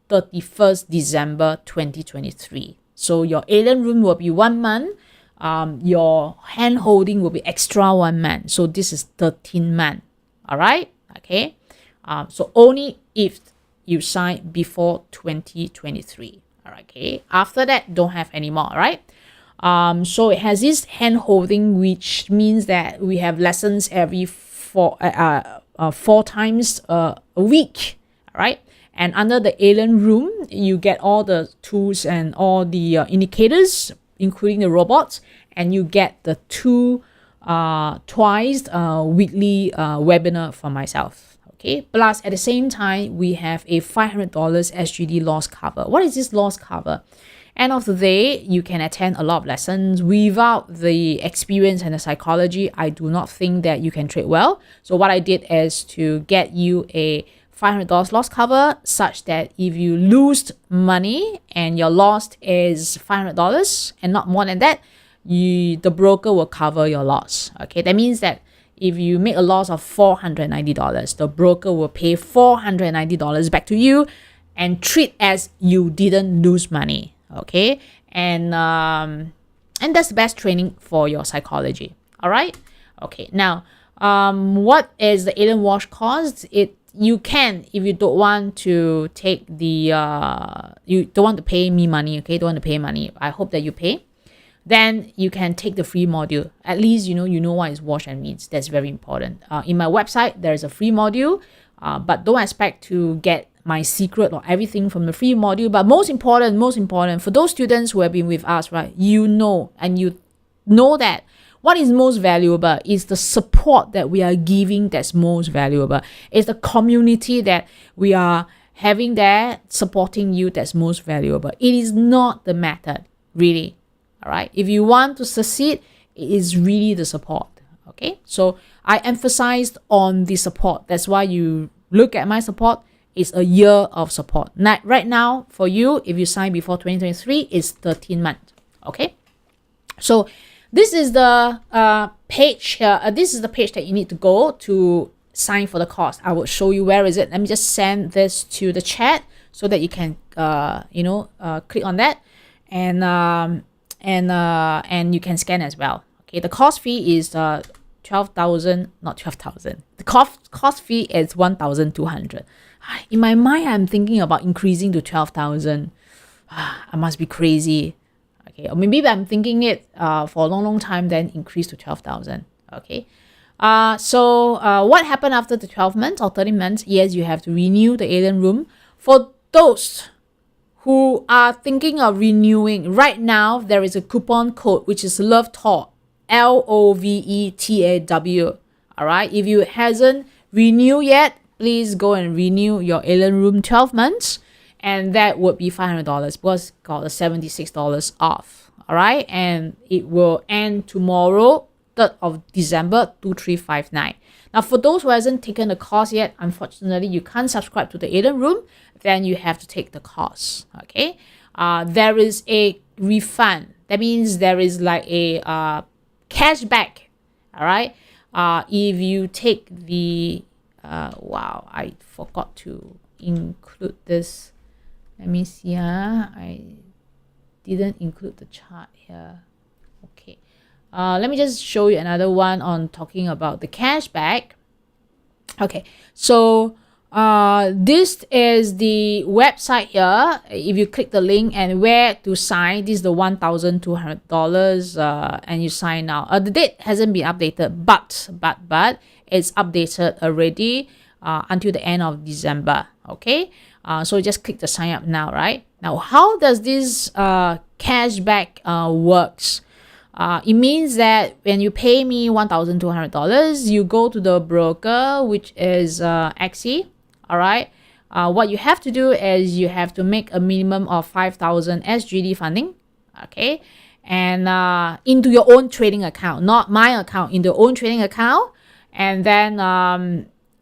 31st December 2023. So your alien room will be 1 month, your hand holding will be extra 1 month, so this is 13 months. All right, okay. So only if you sign before 2023. All right, okay. After that, don't have any more. All right. So it has this hand holding, which means that we have lessons every 4 times a week. All right. And under the alien room, you get all the tools and all the indicators, including the robots, and you get the twice weekly webinar from myself. Okay. Plus, at the same time, we have a $500 SGD loss cover. What is this loss cover? End of the day, you can attend a lot of lessons. Without the experience and the psychology, I do not think that you can trade well. So what I did is to get you a $500 loss cover, such that if you lose money and your loss is $500 and not more than that, the broker will cover your loss. Okay, that means that if you make a loss of $490, the broker will pay $490 back to you and treat as you didn't lose money. Okay, and that's the best training for your psychology. All right. Okay. Now, what is the alien wash cost? You can, if you don't want to take the you don't want to pay me money. Okay, don't want to pay money. I hope that you pay. Then you can take the free module. At least you know what is wash and rinse. That's very important. In my website, there is a free module, but don't expect to get my secret or everything from the free module. But most important for those students who have been with us, right? You know that what is most valuable is the support that we are giving. That's most valuable. It's the community that we are having there supporting you. That's most valuable. It is not the method, really. All right. If you want to succeed, it is really the support. Okay. So I emphasized on the support. That's why you look at my support. It's a year of support. Right now, for you, if you sign before 2023, it's 13 months. Okay. So this is the page. This is the page that you need to go to sign for the course. I will show you where is it. Let me just send this to the chat so that you can click on that and you can scan as well. Okay, the cost fee is 12,000, not 12,000. The cost fee is 1,200. In my mind, I'm thinking about increasing to 12,000. I must be crazy. Okay, or maybe I'm thinking it for a long time, then increase to 12,000. Okay. So what happened after the 12 months or 13 months? Yes, you have to renew the alien room. For those who are thinking of renewing, right now there is a coupon code which is LOVETAW, LOVETAW. All right. If you hasn't renewed yet, please go and renew your alien room 12 months. And that would be $500 because got a $76 off. All right. And it will end tomorrow, 3rd of December, 2359. Now, for those who hasn't taken the course yet, unfortunately, you can't subscribe to the alien room. Then you have to take the course. Okay. There is a refund. That means there is like a cashback. All right. If you take the wow, I forgot to include this. Let me see. I didn't include the chart here. Okay. Let me just show you another one on talking about the cashback. Okay, so this is the website here. If you click the link and where to sign, this is the $1,200 and you sign now. The date hasn't been updated, but it's updated already until the end of December. Okay, so just click the sign up now, right? Now, how does this cashback works? It means that when you pay me $1,200, you go to the broker, which is XE. All right. What you have to do is you have to make a minimum of 5,000 SGD funding. Okay. And into your own trading account, not my account, in the own trading account. And then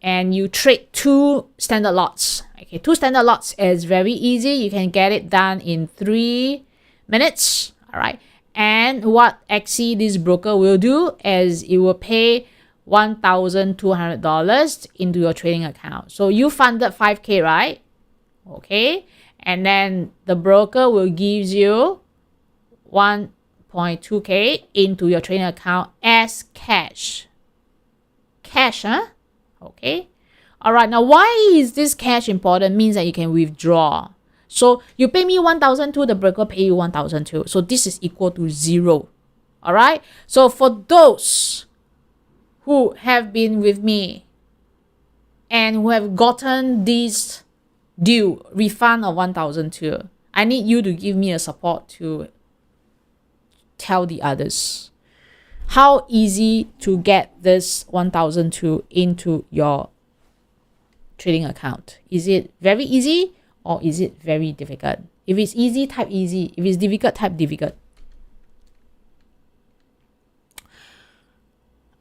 and you trade 2 standard lots. Okay. 2 standard lots is very easy. You can get it done in 3 minutes. All right. And what XE, this broker, will do is it will pay $1,200 into your trading account. So you funded 5K, right? Okay. And then the broker will give you 1.2K into your trading account as cash. Cash, huh? Okay. All right. Now, why is this cash important? Means that you can withdraw. So you pay me 1,200, the broker pay you 1,200. So this is equal to 0. All right. So for those who have been with me and who have gotten this due refund of 1,200, I need you to give me a support to tell the others how easy to get this 1,200 into your trading account. Is it very easy or is it very difficult? If it's easy, type easy. If it's difficult, type difficult.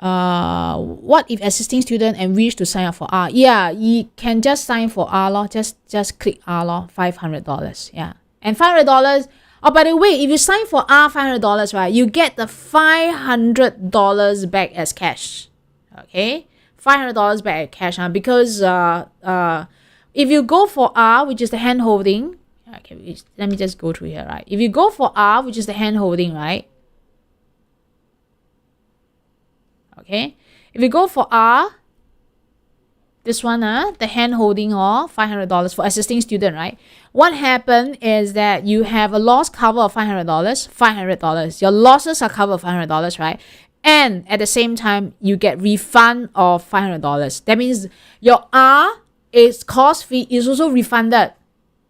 What if assisting student and wish to sign up for R? Yeah, you can just sign for R lor. Just click R lor. $500. Yeah, and $500. Oh, by the way, if you sign for R $500, right, you get the $500 back as cash. Okay, $500 back as cash. Because if you go for R, which is the hand holding, okay, let me just go through here, right? If you go for R, which is the hand holding, right? Okay, if you go for R, this one, the hand holding or $500 for assisting student, right? What happened is that you have a loss cover of $500. Your losses are covered $500, right? And at the same time, you get refund of $500. That means your R is cost fee is also refunded.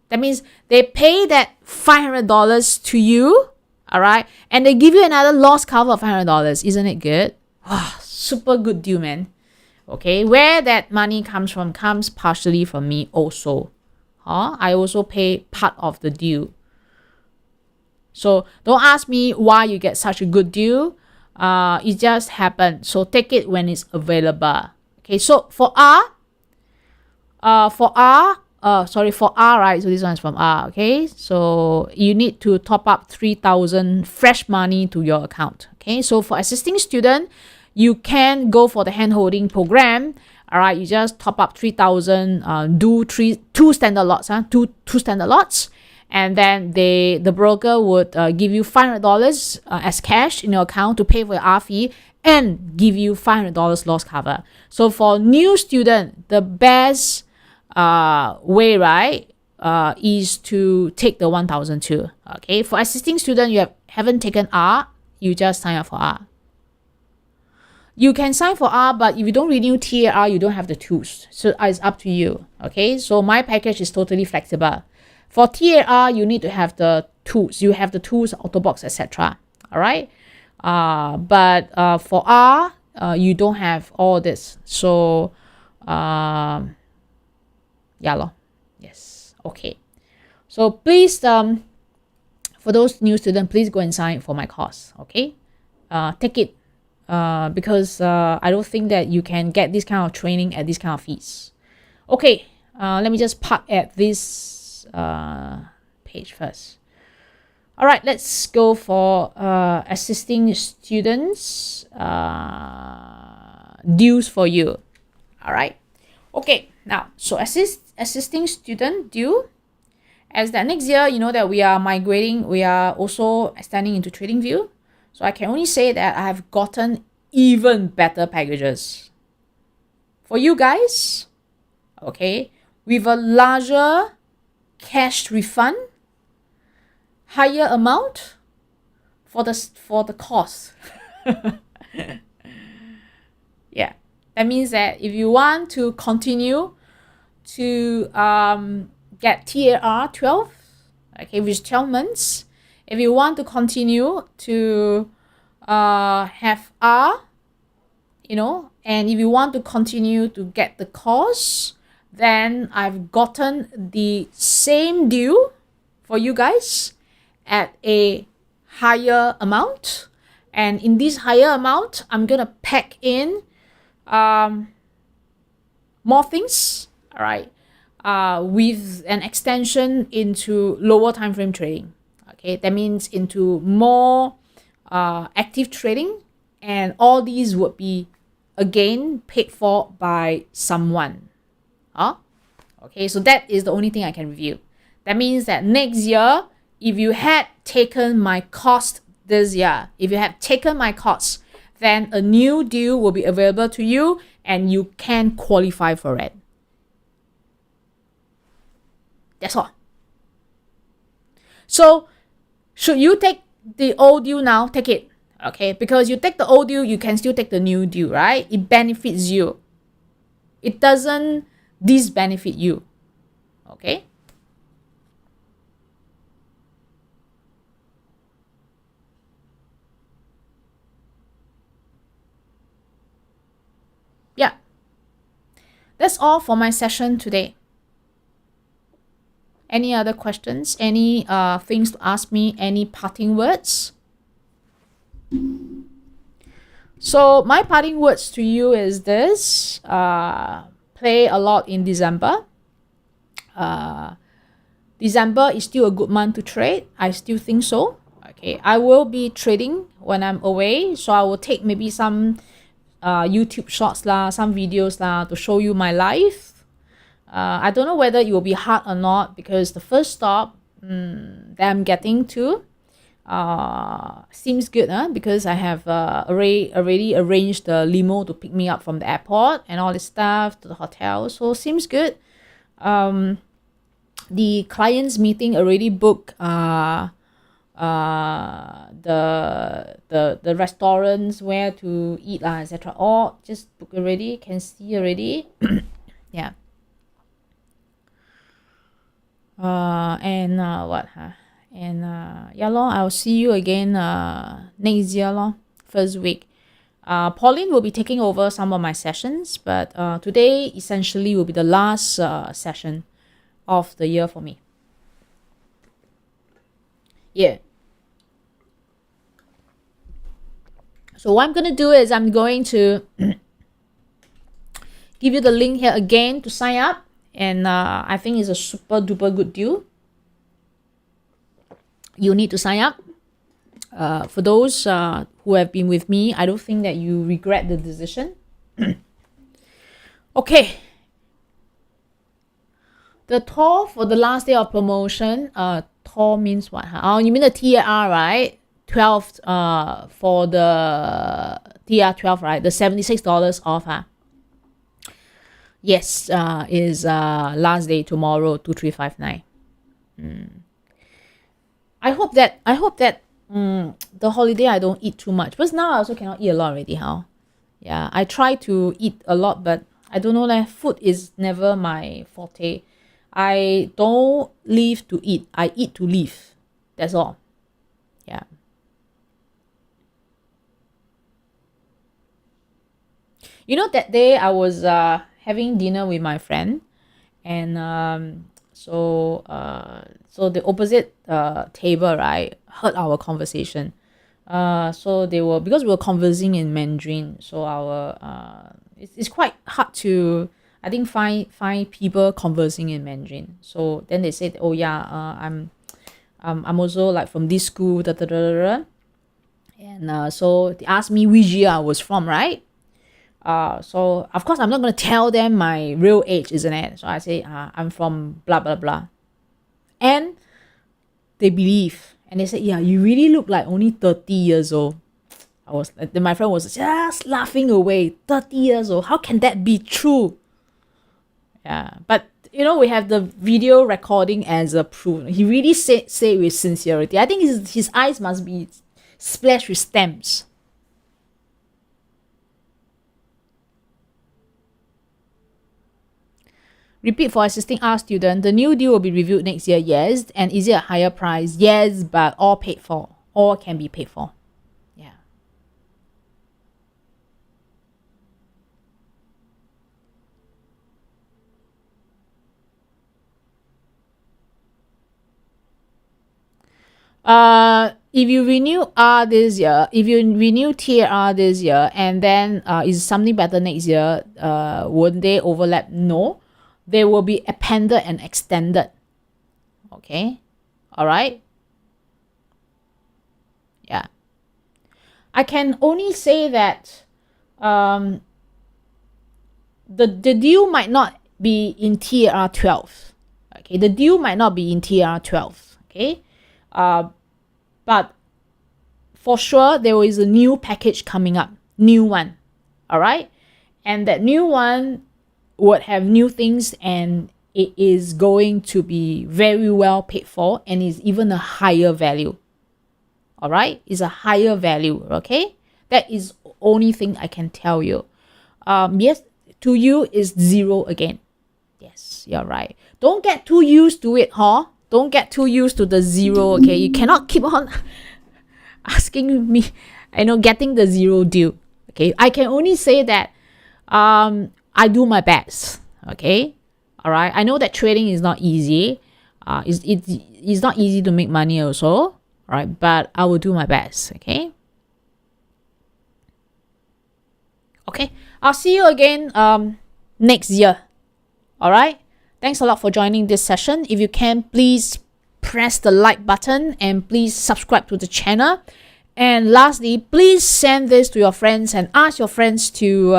That means they pay that $500 to you, all right? And they give you another loss cover of $500. Isn't it good? Wow, super good deal, man. Okay, where that money comes from comes partially from me also. I also pay part of the deal. So don't ask me why you get such a good deal. It just happened. So take it when it's available. Okay, so for R, right? So this one is from R. Okay, so you need to top up 3,000 fresh money to your account. Okay, so for assisting student, you can go for the hand-holding program. All right, you just top up 3,000, do two standard lots, two standard lots, and then the broker would give you $500 as cash in your account to pay for your R fee and give you $500 loss cover. So for new student, the best way, right, is to take the 1,002. Okay, for assisting student, you haven't taken R, you just sign up for R. You can sign for R, but if you don't renew TAR, you don't have the tools. So it's up to you. Okay, so my package is totally flexible. For TAR, you need to have the tools. You have the tools, Autobox, etc. All right, but for R, you don't have all this. So yeah, lor. Yes. Okay. So please, for those new students, please go and sign for my course. Okay, take it. Because I don't think that you can get this kind of training at this kind of fees. Okay, let me just park at this page first. All right, let's go for assisting students dues for you. All right, Okay, now, so assisting student due, as that next year, you know that we are migrating, we are also extending into TradingView. So I can only say that I have gotten even better packages for you guys, okay, with a larger cash refund, higher amount for the cost. Yeah, that means that if you want to continue to get TAR 12, okay, which is 12 months, if you want to continue to have R, you know, and if you want to continue to get the course, then I've gotten the same deal for you guys at a higher amount. And in this higher amount, I'm gonna pack in more things, all right, with an extension into lower time frame trading. Okay, that means into more active trading, and all these would be again paid for by someone. Okay, so that is the only thing I can review. That means that next year, if you had taken my course this year, if you have taken my course, then a new deal will be available to you and you can qualify for it. That's all. So, should you take the old deal now? Take it. Okay, because you take the old deal, you can still take the new deal, right? It benefits you. It doesn't disbenefit you. Okay? Yeah. That's all for my session today. Any other questions? Any things to ask me? Any parting words? So my parting words to you is this. Play a lot in December. December is still a good month to trade. I still think so. Okay, I will be trading when I'm away. So I will take maybe some YouTube shorts lah, some videos lah to show you my life. I don't know whether it will be hard or not because the first stop that I'm getting to seems good, because I have already arranged the limo to pick me up from the airport and all this stuff to the hotel. So seems good. The clients meeting already booked the restaurants where to eat etc. All just book already, can see already. Yeah. And what and yeah lor, I'll see you again next year lor, first week. Pauline will be taking over some of my sessions, but today essentially will be the last session of the year for me. Yeah. So what I'm going to do is I'm going to give you the link here again to sign up. And I think it's a super duper good deal. You need to sign up. For those who have been with me, I don't think that you regret the decision. Okay. The TOR for the last day of promotion, TOR means what? Oh, you mean the TAR, right? 12 for the TR 12, right? The $76 off, Yes, is last day tomorrow, 2359. I hope that the holiday I don't eat too much, because now I also cannot eat a lot already, Yeah, I try to eat a lot, but I don't know, food is never my forte. I don't live to eat, I eat to live. That's all. Yeah. You know, that day I was having dinner with my friend, and so the opposite table, right, heard our conversation. So they were, because we were conversing in Mandarin, so our it's quite hard to, I think, find people conversing in Mandarin. So then they said, oh yeah, I'm also like from this school, and so they asked me which year I was from, right? So of course I'm not going to tell them my real age, isn't it? So I say I'm from blah blah blah, and they believe, and they say, yeah, you really look like only 30 years old. Then my friend was just laughing away. 30 years old, how can that be true? Yeah, but you know, we have the video recording as a proof. He really say with sincerity. I think his eyes must be splashed with stamps. Repeat for existing R student. The new deal will be reviewed next year. Yes. And is it a higher price? Yes, but all paid for. All can be paid for. Yeah. If you renew R this year, if you renew TR this year, and then is something better next year, won't they overlap? No. They will be appended and extended. Okay. All right. Yeah. I can only say that the deal might not be in TR 12. Okay. The deal might not be in TR 12. Okay. But for sure, there is a new package coming up. New one. All right. And that new one would have new things, and it is going to be very well paid for, and is even a higher value. All right, it's a higher value. Okay, that is the only thing I can tell you. Yes, to you is zero again. Yes, you're right. Don't get too used to it, huh? Don't get too used to the zero. Okay, you cannot keep on asking me, getting the zero deal. Okay, I can only say that I do my best. Okay, all right. I know that trading is not easy. It's not easy to make money also. All right, but I will do my best. Okay. Okay. I'll see you again next year. All right. Thanks a lot for joining this session. If you can, please press the like button and please subscribe to the channel. And lastly, please send this to your friends and ask your friends to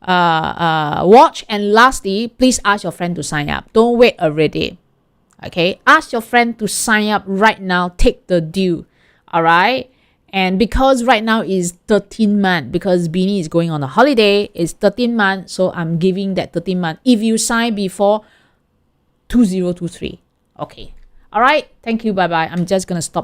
watch. And lastly, please ask your friend to sign up. Don't wait already. Okay, ask your friend to sign up right now. Take the deal. All right. And because right now is 13 month, because Binni is going on a holiday, it's 13 months. So I'm giving that 13 month if you sign before 2023. Okay. All right. Thank you. Bye bye. I'm just gonna stop